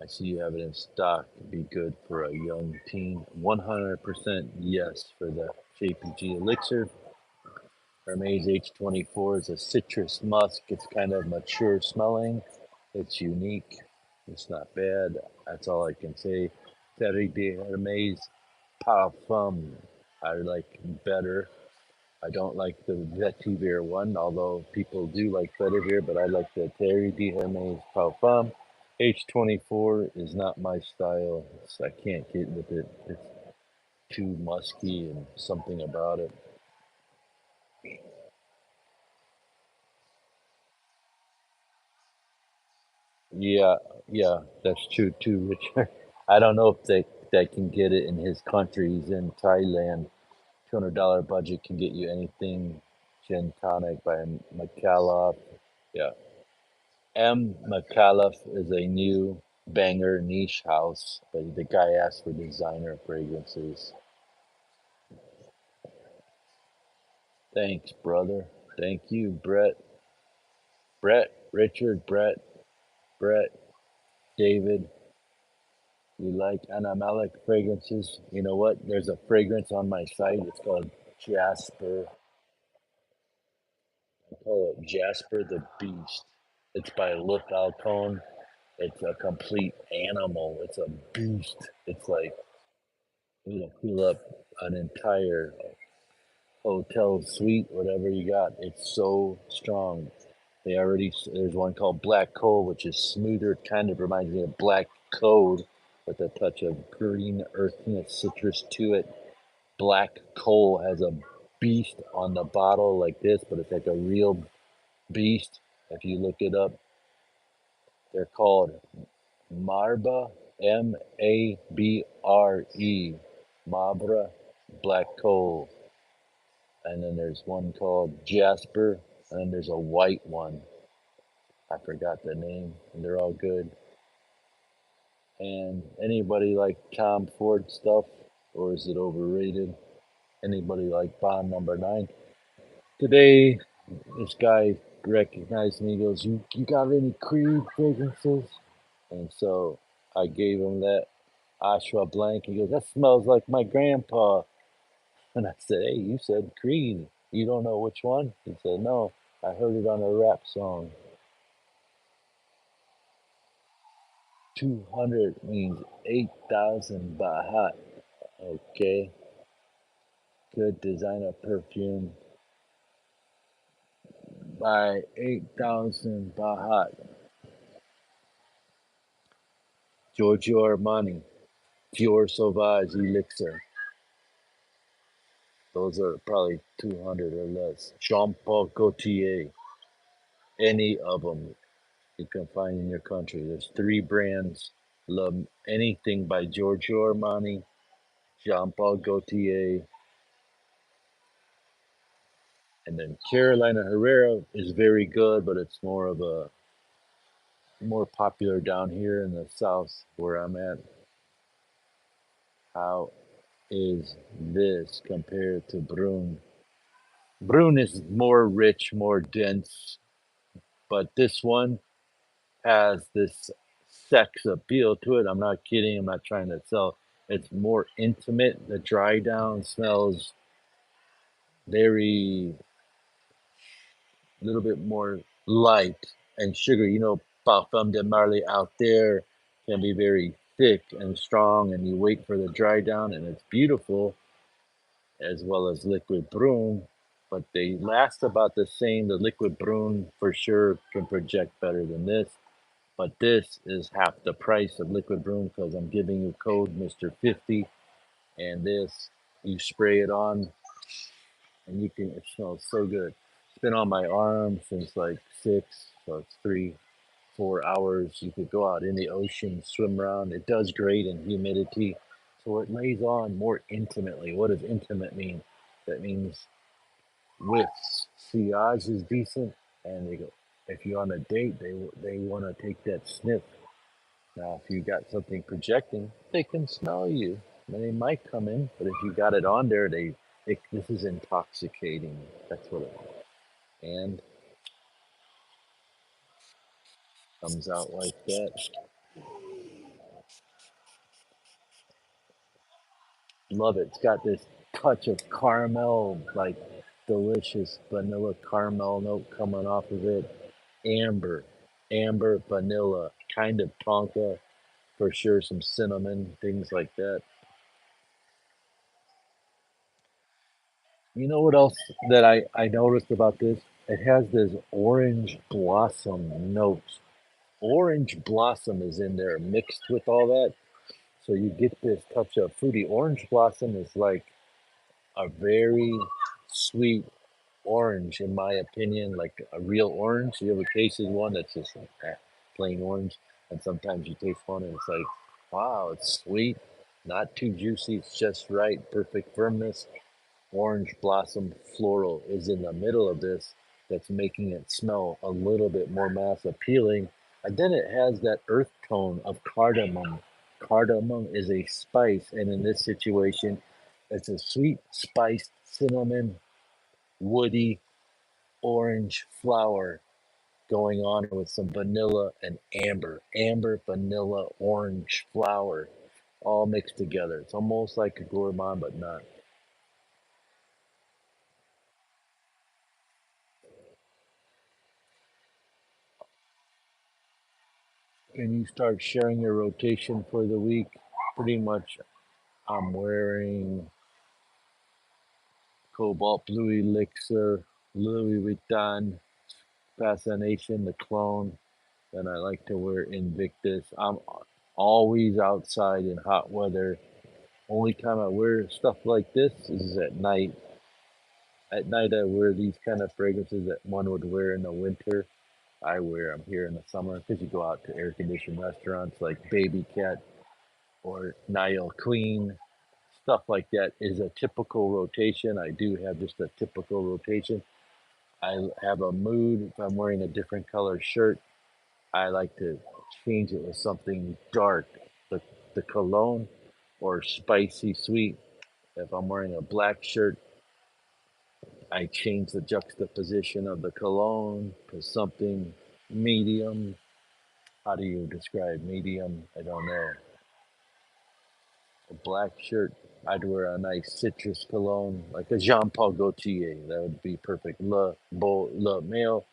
I see you have it in stock. Be good for a young teen. 100% yes for the JPG Elixir. Hermes H24 is a citrus musk. It's kind of mature smelling. It's unique. It's not bad. That's all I can say. Terry de Hermes Parfum I like better. I don't like the vetiver one, although people do like vetiver, but I like the Terry de Hermes Parfum. H24 is not my style. I can't get with it. It's too musky and something about it. Yeah, yeah, that's true too, Richard. I don't know if they can get it in his country. He's in Thailand. $200 budget can get you anything. Gin Tonic by McAuliffe. Yeah. M. McAuliffe is a new banger niche house, but the guy asked for designer fragrances. Thanks, brother. Thank you, Brett. Brett, Richard, Brett, David. You like animalic fragrances? You know what? There's a fragrance on my site. It's called Jasper. I call it Jasper the Beast. It's by Look Alcone. It's a complete animal. It's a beast. It's like it'll fill up an entire hotel suite, whatever you got. It's so strong. There's one called Black Coal, which is smoother. It kind of reminds me of Black Code with a touch of green earthiness citrus to it. Black Coal has a beast on the bottle like this, but it's like a real beast. If you look it up, they're called Marba. Mabre, Mabre, black coal. And then there's one called Jasper, and then there's a white one. I forgot the name, and they're all good. And anybody like Tom Ford stuff, or is it overrated? Anybody like Bond number 9? Today, this guy recognized me. He goes, "You got any Creed fragrances?" And so I gave him that Ashwa Blank. He goes, "That smells like my grandpa." And I said, "Hey, you said Creed. You don't know which one?" He said, "No, I heard it on a rap song." 200 means 8,000 baht. Okay, good designer perfume by 8,000 baht. Giorgio Armani, Pure Sauvage Elixir. Those are probably 200 or less. Jean Paul Gaultier, any of them you can find in your country. There's 3 brands. Love anything by Giorgio Armani, Jean Paul Gaultier, and then Carolina Herrera is very good, but it's more of a more popular down here in the south where I'm at. How is this compared to Brune? Brune is more rich, more dense, but this one has this sex appeal to it. I'm not kidding. I'm not trying to sell. It's more intimate. The dry down smells very, a little bit more light and sugar. Parfum de Marley out there can be very thick and strong, and you wait for the dry down, and it's beautiful, as well as liquid brune. But they last about the same. The liquid brune for sure can project better than this. But this is half the price of liquid broom because I'm giving you code Mr. 50, and this you spray it on and it smells so good. It's been on my arm since like 6, so it's 3, 4 hours. You could go out in the ocean, swim around. It does great in humidity, so it lays on more intimately. What does intimate mean? That means whiffs. Sillage is decent, and they go. If you're on a date, they want to take that sniff. Now, if you got something projecting, they can smell you. They might come in, but if you got it on there, this is intoxicating. That's what it and comes out like that. Love it. It's got this touch of caramel, like delicious vanilla caramel note coming off of it. Amber, amber, vanilla, kind of tonka for sure. Some cinnamon, things like that. You know what else that I noticed about this? It has this orange blossom note. Orange blossom is in there mixed with all that. So you get this touch of fruity. Orange blossom is like a very sweet orange, in my opinion, like a real orange. You ever tasted one that's just like plain orange? And sometimes you taste one and it's like, wow, it's sweet, not too juicy, it's just right, perfect firmness. Orange blossom floral is in the middle of this that's making it smell a little bit more mass appealing. And then it has that earth tone of cardamom. Cardamom is a spice, and in this situation, it's a sweet, spiced cinnamon, woody, orange flower going on with some vanilla and amber. Amber, vanilla, orange flower all mixed together. It's almost like a gourmand, but not. And you start sharing your rotation for the week. Pretty much, I'm wearing Cobalt Blue Elixir, Louis Vuitton, Fascination, the clone, and I like to wear Invictus. I'm always outside in hot weather. Only time I wear stuff like this is at night. At night, I wear these kind of fragrances that one would wear in the winter. I wear them here in the summer because you go out to air conditioned restaurants like Baby Cat. or Nile Queen. Stuff like that is a typical rotation. I do have just a typical rotation. I have a mood. If I'm wearing a different color shirt, I like to change it with something dark, the, the cologne, or spicy sweet. If I'm wearing a black shirt, I change the juxtaposition of the cologne to something medium. How do you describe medium? I don't know. A black shirt, I'd wear a nice citrus cologne, like a Jean Paul Gaultier. That would be perfect. Le Beau Le Male.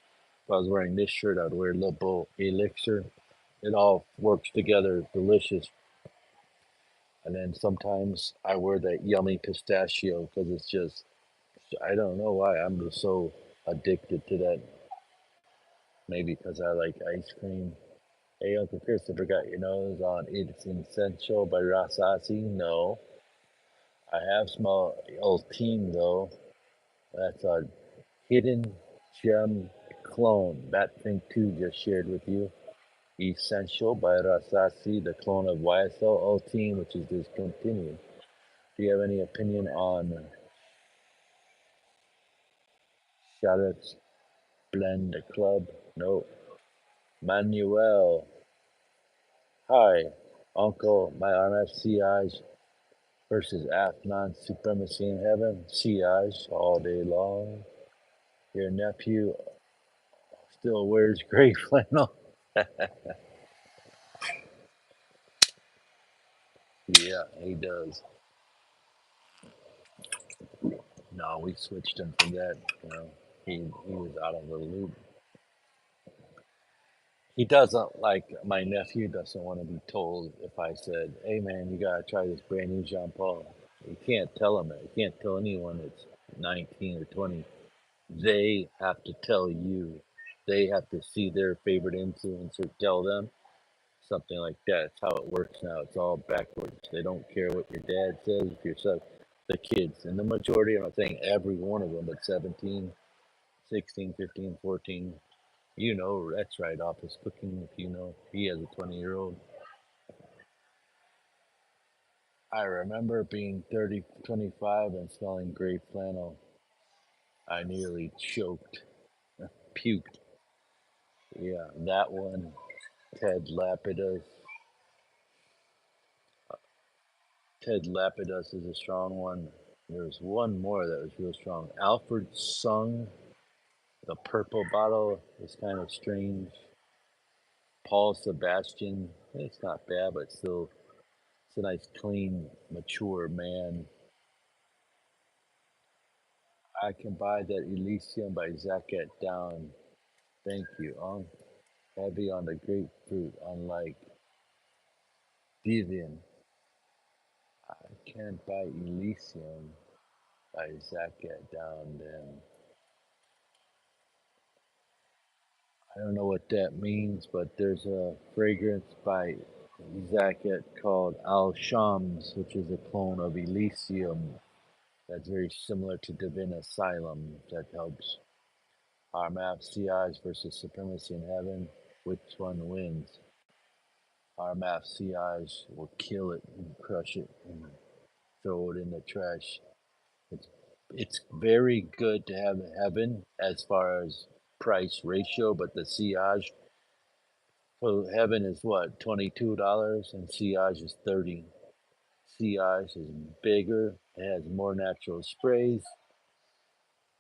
If I was wearing this shirt, I'd wear Le Beau Elixir. It all works together, delicious. And then sometimes I wear that yummy pistachio because it's just, I don't know why, I'm just so addicted to that. Maybe because I like ice cream. Hey, Uncle Chris, I forgot your nose on It's Essential by Rasasi. No. I have small old team though. That's a hidden gem clone. That thing too just shared with you. Essential by Rasasi, the clone of YSL Ultime, which is discontinued. Do you have any opinion on Charlotte's Blend Club? No. Manuel. Hi, Uncle. My RMFCIs versus Afnan Supremacy in Heaven. CIs all day long. Your nephew still wears gray flannel. Yeah, he does. No, we switched him from that. You know, he was out of the loop. He doesn't like my nephew doesn't want to be told if I said, "Hey man, you gotta try this brand new Jean Paul." You can't tell him that. You can't tell anyone that's 19 or 20. They have to tell you. They have to see their favorite influencer tell them something like that. That's how it works now. It's all backwards. They don't care what your dad says. If your son, the kids, and the majority, I'm not saying every one of them, but 17, 16, 15, 14. You know, that's right, office cooking. If you know, he has a 20-year-old. I remember being 30, 25 and smelling gray flannel. I nearly choked, puked. Yeah, that one. Ted Lapidus. Ted Lapidus is a strong one. There's one more that was real strong. Alfred Sung, the purple bottle is kind of strange. Paul Sebastian, it's not bad, but still, it's a nice, clean, mature man. I can buy that Elysium by Zakat down. Thank you. Heavy on the grapefruit, unlike Vivian. I can't buy Elysium by Zakat down then. I don't know what that means, but there's a fragrance by Zakat called Al Shams, which is a clone of Elysium that's very similar to Divine Asylum. That helps. Our map CIs versus Supremacy in Heaven. Which one wins? Our map CIs will kill it and crush it and throw it in the trash. It's it's very good to have heaven as far as price ratio, but the CIs for heaven is what, $22 and CIs is 30. CIs is bigger, it has more natural sprays,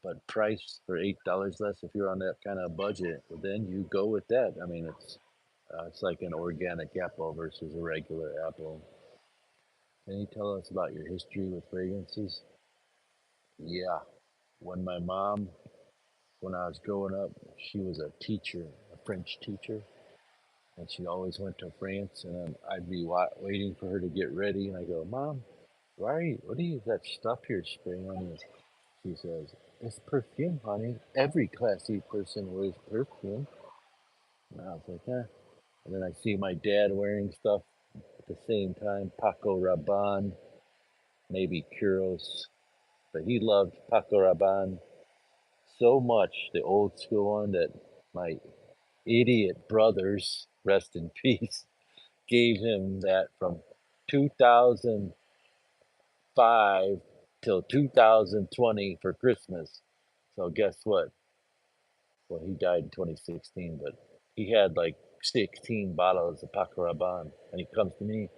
but price for $8 less if you're on that kind of budget, well, then you go with that. I mean, it's like an organic apple versus a regular apple. Can you tell us about your history with fragrances? Yeah, when my mom, when I was growing up, she was a teacher, a French teacher, and she always went to France, and then I'd be waiting for her to get ready, and I go, "Mom, what are you, that stuff you're spraying on you?" She says, "It's perfume, honey. Every classy person wears perfume." And I was like, "Eh." And then I see my dad wearing stuff at the same time, Paco Rabanne, maybe Kuros, but he loved Paco Rabanne so much, the old school one, that my idiot brothers, rest in peace, gave him that from 2005 till 2020 for Christmas. So guess what? Well, he died in 2016, but he had like 16 bottles of Paco Rabanne. And he comes to me.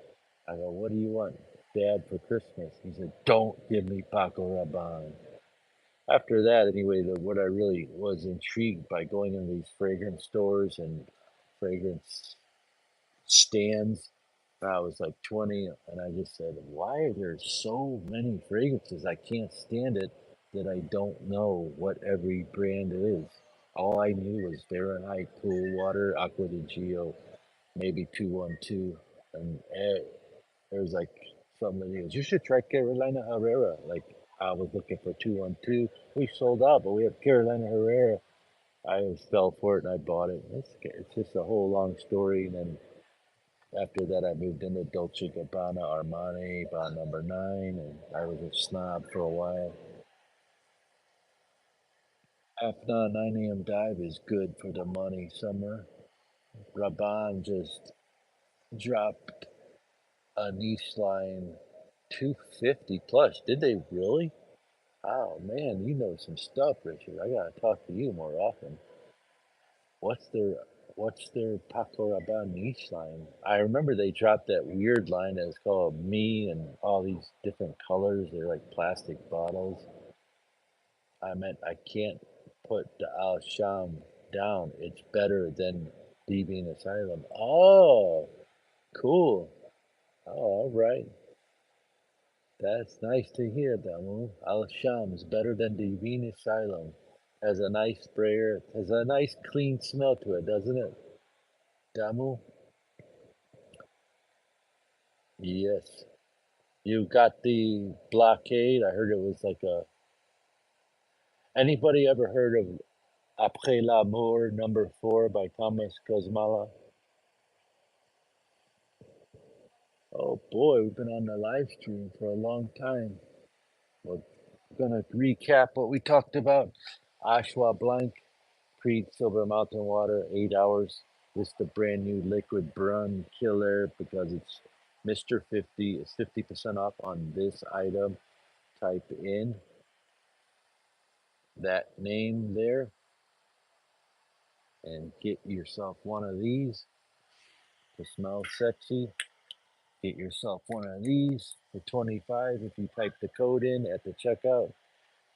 I go, what do you want, Dad, for Christmas? He said, don't give me Paco Rabanne. After that, anyway, what I really was intrigued by going in these fragrance stores and fragrance stands. I was like 20, and I just said, why are there so many fragrances? I can't stand it that I don't know what every brand is. All I knew was Fahrenheit, Cool Water, Aqua di Gio, maybe 212, and there's like somebody goes, you should try Carolina Herrera. Like I was looking for 212. We sold out, but we have Carolina Herrera. I just fell for it and I bought it. It's just a whole long story. And then after that, I moved into Dolce Gabbana, Armani, bought number 9, and I was a snob for a while. After 9 a.m. dive is good for the money summer. Raban just dropped a niche line 250 plus. Did they really? Oh man, you know some stuff, Richard. I gotta talk to you more often. What's their what's their Paco Rabanne niche line? I remember they dropped that weird line that was called Me and all these different colors. They're like plastic bottles. I meant I can't put the Al Sham down. It's better than leaving Asylum. Oh, cool. Oh, all right. That's nice to hear, Damu. Al Sham is better than Divine Asylum. Has a nice sprayer, has a nice clean smell to it, doesn't it, Damu? Yes. You got the blockade. I heard it was like a. Anybody ever heard of Après l'amour #4 by Thomas Kosmala? Oh boy, we've been on the live stream for a long time. We're gonna recap what we talked about. Ashwa Blanc, Creed Silver Mountain Water, 8 hours. This is the brand new liquid brun killer because it's Mr. 50. It's 50% off on this item. Type in that name there and get yourself one of these to smell sexy. Get yourself one of these for 25 if you type the code in at the checkout.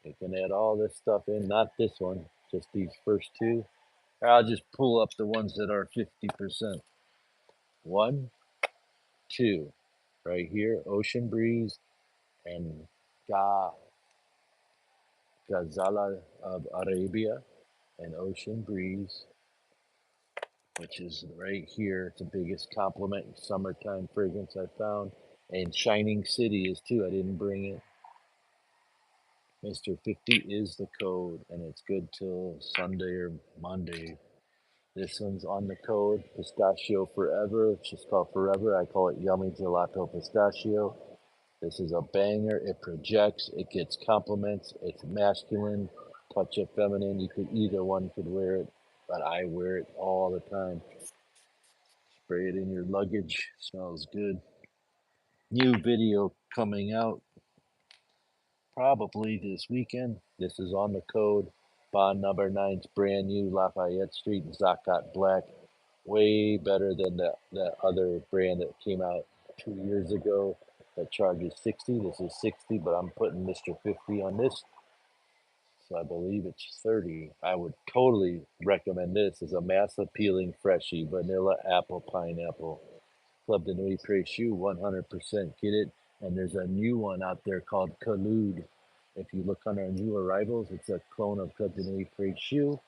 You can add all this stuff in, not this one, just these first two. I'll just pull up the ones that are 50%. One, two, right here, Ocean Breeze and Ga Ghazala of Arabia and Ocean Breeze, which is right here. It's the biggest compliment summertime fragrance I found. And Shining City is too. I didn't bring it. Mr. 50 is the code, and it's good till Sunday or Monday. This one's on the code, Pistachio Forever. It's just called Forever. I call it Yummy Gelato Pistachio. This is a banger. It projects, it gets compliments, it's masculine, touch of feminine. You could either one could wear it, but I wear it all the time. Spray it in your luggage. Smells good. New video coming out probably this weekend. This is on the code. Bond number 9's brand new Lafayette Street Zakat Black. Way better than the other brand that came out 2 years ago that charges 60. This is 60, but I'm putting Mr. 50 on this. So I believe it's 30. I would totally recommend this as a mass appealing freshie, vanilla apple pineapple. Club de Nuit Précieux, 100% get it. And there's a new one out there called Collude. If you look on our new arrivals, it's a clone of Club de Nuit Précieux.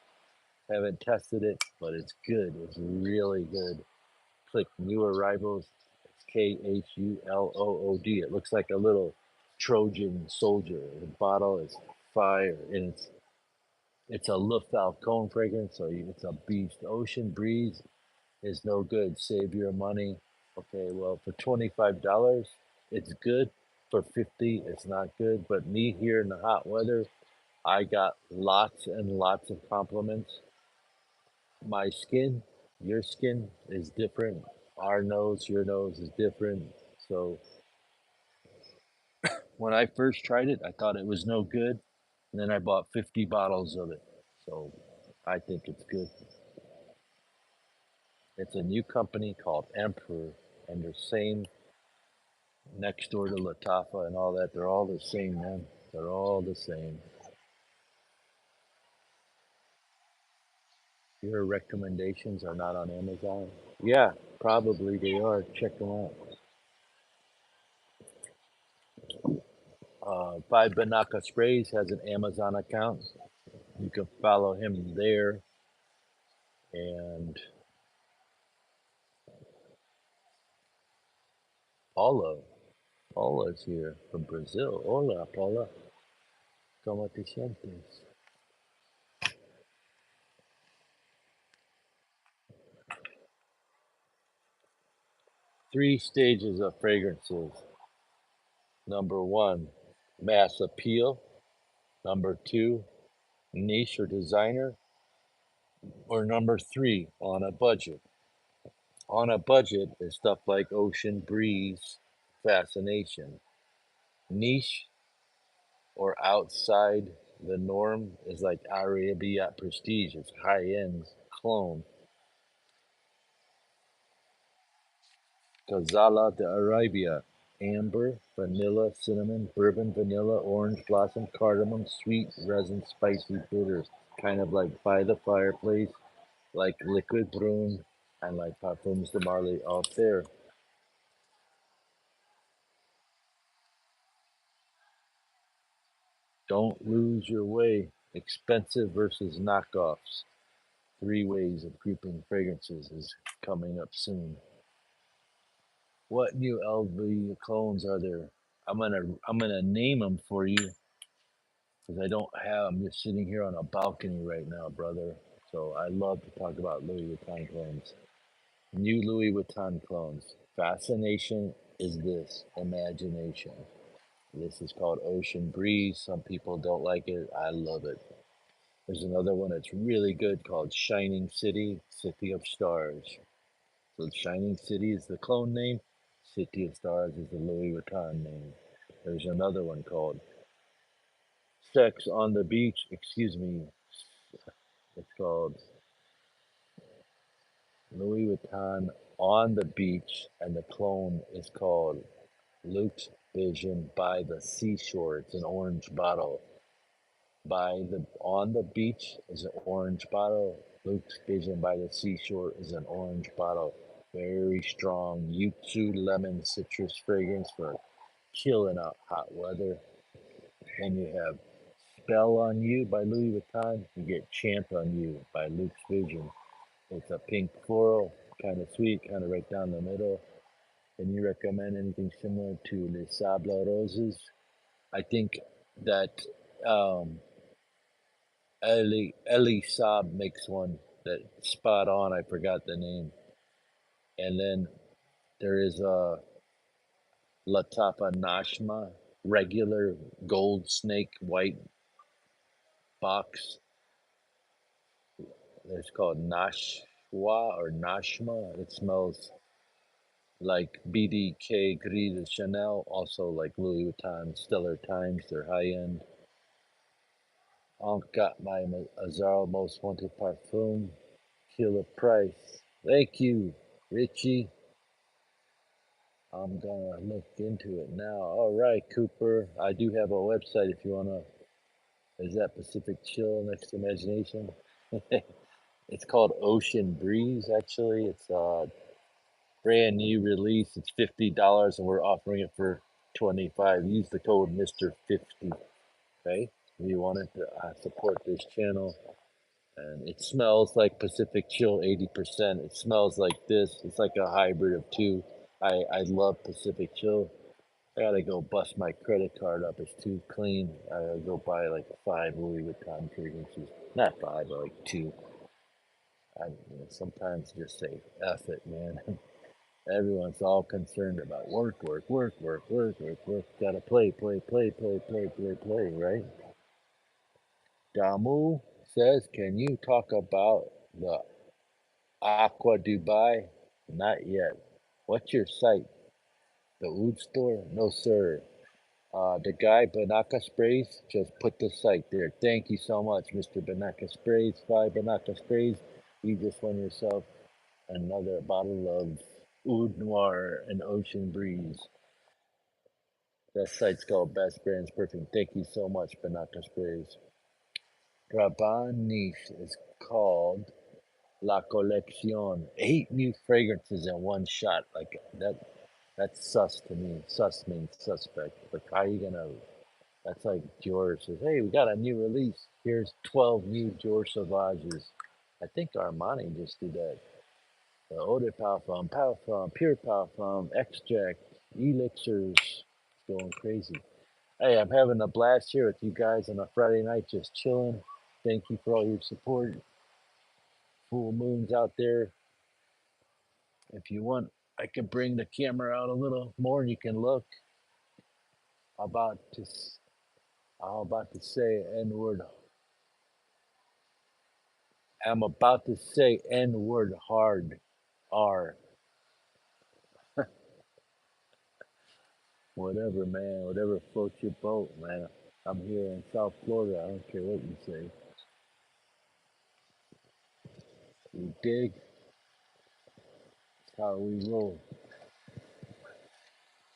Haven't tested it, but it's good. It's really good. Click new arrivals. It's Khulood. It looks like a little Trojan soldier. The bottle is fire, and it's a Le Falcon fragrance, so it's a beast. Ocean Breeze is no good. Save your money. Okay, well, for $25, it's good. For 50, it's not good. But me here in the hot weather, I got lots and lots of compliments. My skin, your skin is different. Our nose, your nose is different. So when I first tried it, I thought it was no good. And then I bought 50 bottles of it. So I think it's good. It's a new company called Emperor, and they're same next door to Latafa and all that. They're all the same, man. They're all the same. Your recommendations are not on Amazon? Yeah, probably they are. Check them out. Five Banaka Sprays has an Amazon account. You can follow him there. And Paula, Paula's here from Brazil. Hola, Paula. ¿Cómo te sientes? Three stages of fragrances. Number one, mass appeal. Number two, niche or designer. Or number three, on a budget. On a budget is stuff like Ocean Breeze, Fascination. Niche or outside the norm is like Arabia Prestige. It's high end clone. Ghazala de Arabia, amber, vanilla, cinnamon, bourbon, vanilla, orange blossom, cardamom, sweet, resin, spicy, bitter. Kind of like by the fireplace, like liquid brune, and like Parfums de Marley out there. Don't lose your way. Expensive versus knockoffs. Three ways of grouping fragrances is coming up soon. What new LV clones are there? I'm gonna name them for you because I don't have. I'm just sitting here on a balcony right now, brother. So I love to talk about Louis Vuitton clones. New Louis Vuitton clones. Fascination is this imagination. This is called Ocean Breeze. Some people don't like it. I love it. There's another one that's really good called Shining City, City of Stars. So Shining City is the clone name. City of Stars is the Louis Vuitton name. There's another one called Sex on the Beach. Excuse me. It's called Louis Vuitton on the Beach, and the clone is called Luke's Vision by the Seashore. It's an orange bottle. By the On the Beach is an orange bottle. Luke's Vision by the Seashore is an orange bottle. Very strong yuzu lemon citrus fragrance for chilling out hot weather. Then you have Spell on You by Louis Vuitton. You get Champ on You by Luke's Vision. It's a pink floral, kind of sweet, kind of right down the middle. Can you recommend anything similar to Les Sable Roses? I think that um, Ellie Saab makes one that spot on. I forgot the name. And then there is a Latapa Nashma, regular gold snake white box. It's called Nashwa or Nashma. It smells like BDK Gris de Chanel, also like Louis Vuitton, Stellar Times. They're high end. Got my Azaro Most Wanted Parfum. Killer price. Thank you, Richie. I'm gonna look into it now. All right, Cooper. I do have a website if you wanna. Is that Pacific Chill next to Imagination? It's called Ocean Breeze. Actually, it's a brand new release. It's $50, and we're offering it for 25. Use the code Mister 50. Okay, if you wanted to support this channel, and it smells like Pacific Chill 80%. It smells like this. It's like a hybrid of two. I love Pacific Chill. I gotta go bust my credit card up. It's too clean. I gotta go buy like five Louis Vuitton fragrances. Not five, but like two. Sometimes just say F it, man. Everyone's all concerned about work, work, work, work, work, work, work. Gotta play, play, play, play, play, play, play, right? Damu says, can you talk about the Aqua Dubai? Not yet. What's your site? The oud store? No, sir. The guy Banaka Sprays just put the site there. Thank you so much, Mr. Banaka Sprays. 5 Banaka Sprays. You just won yourself another bottle of Oud Noir and Ocean Breeze. That site's called Best Brands Perfume. Thank you so much, Banaka Sprays. Rabanif is called La Coleccion. 8 new fragrances in one shot. Like that. That's sus to me. Sus means suspect. Like how are you gonna? That's like Dior says, "Hey, we got a new release. Here's 12 new Dior Sauvages." I think Armani just did that. The Eau de Parfum, Parfum, Pure Parfum, Extract, Elixirs. It's going crazy. Hey, I'm having a blast here with you guys on a Friday night, just chilling. Thank you for all your support. Full moons out there. If you want, I can bring the camera out a little more and you can look. About to, I'm about to say N word. I'm about to say N word hard. R. Whatever, man. Whatever floats your boat, man. I'm here in South Florida. I don't care what you say. You dig? That's how we roll.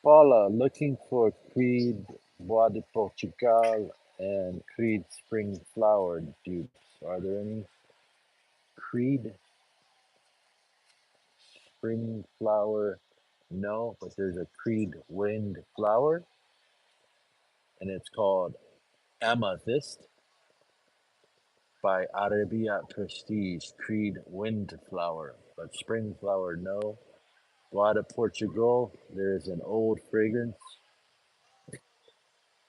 Paula, looking for Creed Bois de Portugal and Creed Spring Flower dupes. Are there any? Creed Spring Flower? No, but there's a Creed Wind Flower, and it's called Amethyst by Arabia Prestige. Creed Wind Flower, but Spring Flower, no. Bois de Portugal, there's an old fragrance.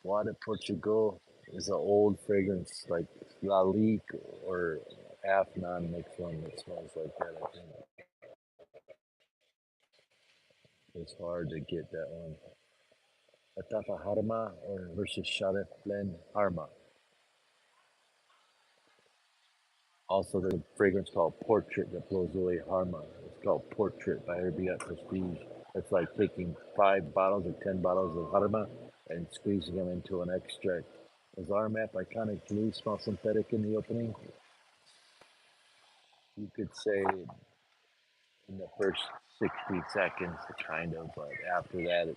Bois de Portugal is an old fragrance like Lalique or Afnan makes one that smells like that, I think. It's hard to get that one. Atafa Harma or versus Sharif Blend Harma. Also, there's a fragrance called Portrait that blows away Harma. It's called Portrait by Herbia Prestige. It's like taking 5 bottles or 10 bottles of Harma and squeezing them into an extract. Is RMAP iconic glue smell synthetic in the opening? You could say in the first 60 seconds, kind of, but after that,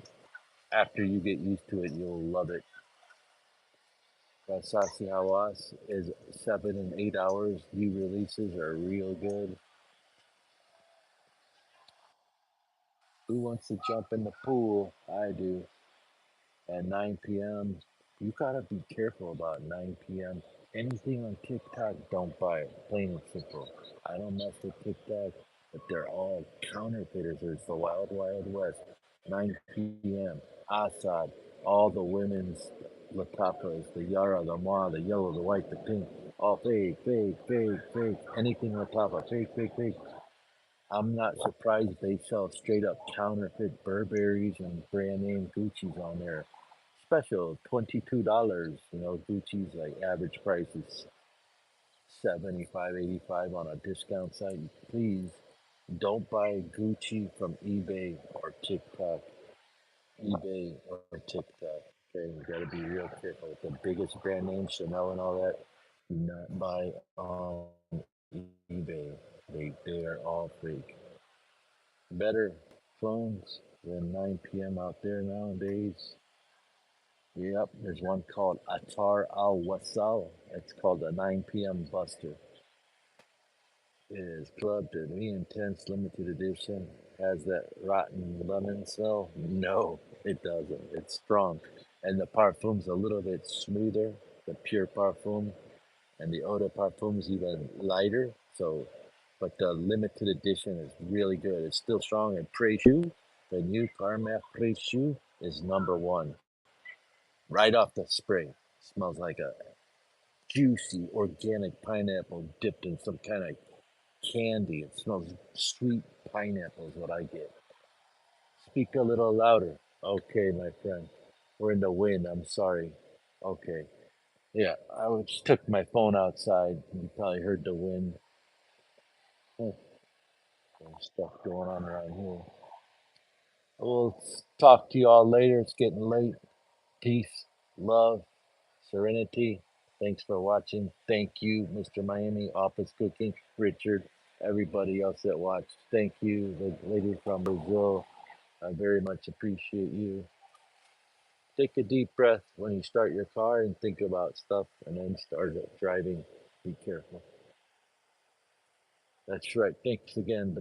after you get used to it, you'll love it. Sasi Hawas is 7 and 8 hours. New releases are real good. Who wants to jump in the pool? I do. At 9 p.m. You gotta be careful about 9 p.m. Anything on TikTok, don't buy it. Plain and simple. I don't mess with TikTok, but they're all counterfeiters. It's the wild, wild west. 9 p.m. Assad, all the women's Latapas, the Yara, the Ma, the yellow, the white, the pink, all fake, fake, fake, fake. Anything Latapa, fake, fake, fake. I'm not surprised they sell straight up counterfeit Burberrys and brand name Gucci's on there. Special $22. You know, Gucci's like average price is 75, 85 on a discount site. Please don't buy Gucci from eBay or TikTok. eBay or TikTok. Okay, you gotta be real careful. With the biggest brand names, Chanel and all that, do not buy on eBay. They are all fake. Better phones than 9 p.m. out there nowadays. Yep, there's one called Atar Al Wasal. It's called the 9 p.m. Buster. It is clubbed to the intense limited edition. Has that rotten lemon smell? No, it doesn't. It's strong. And the parfum's a little bit smoother, the pure parfum. And the eau de parfum is even lighter. So, but the limited edition is really good. It's still strong. And Précieux, the new Carmel Précieux, is number one. Right off the spring. Smells like a juicy organic pineapple dipped in some kind of candy. It smells sweet pineapple is what I get. Speak a little louder. Okay, my friend. We're in the wind. I'm sorry. Okay. Yeah, just took my phone outside. You probably heard the wind. Huh, some stuff going on around here. We'll talk to you all later. It's getting late. Peace, love, serenity. Thanks for watching. Thank you, Mr. Miami, Office Cooking, Richard, everybody else that watched. Thank you, the lady from Brazil. I very much appreciate you. Take a deep breath when you start your car and think about stuff and then start driving. Be careful. That's right. Thanks again.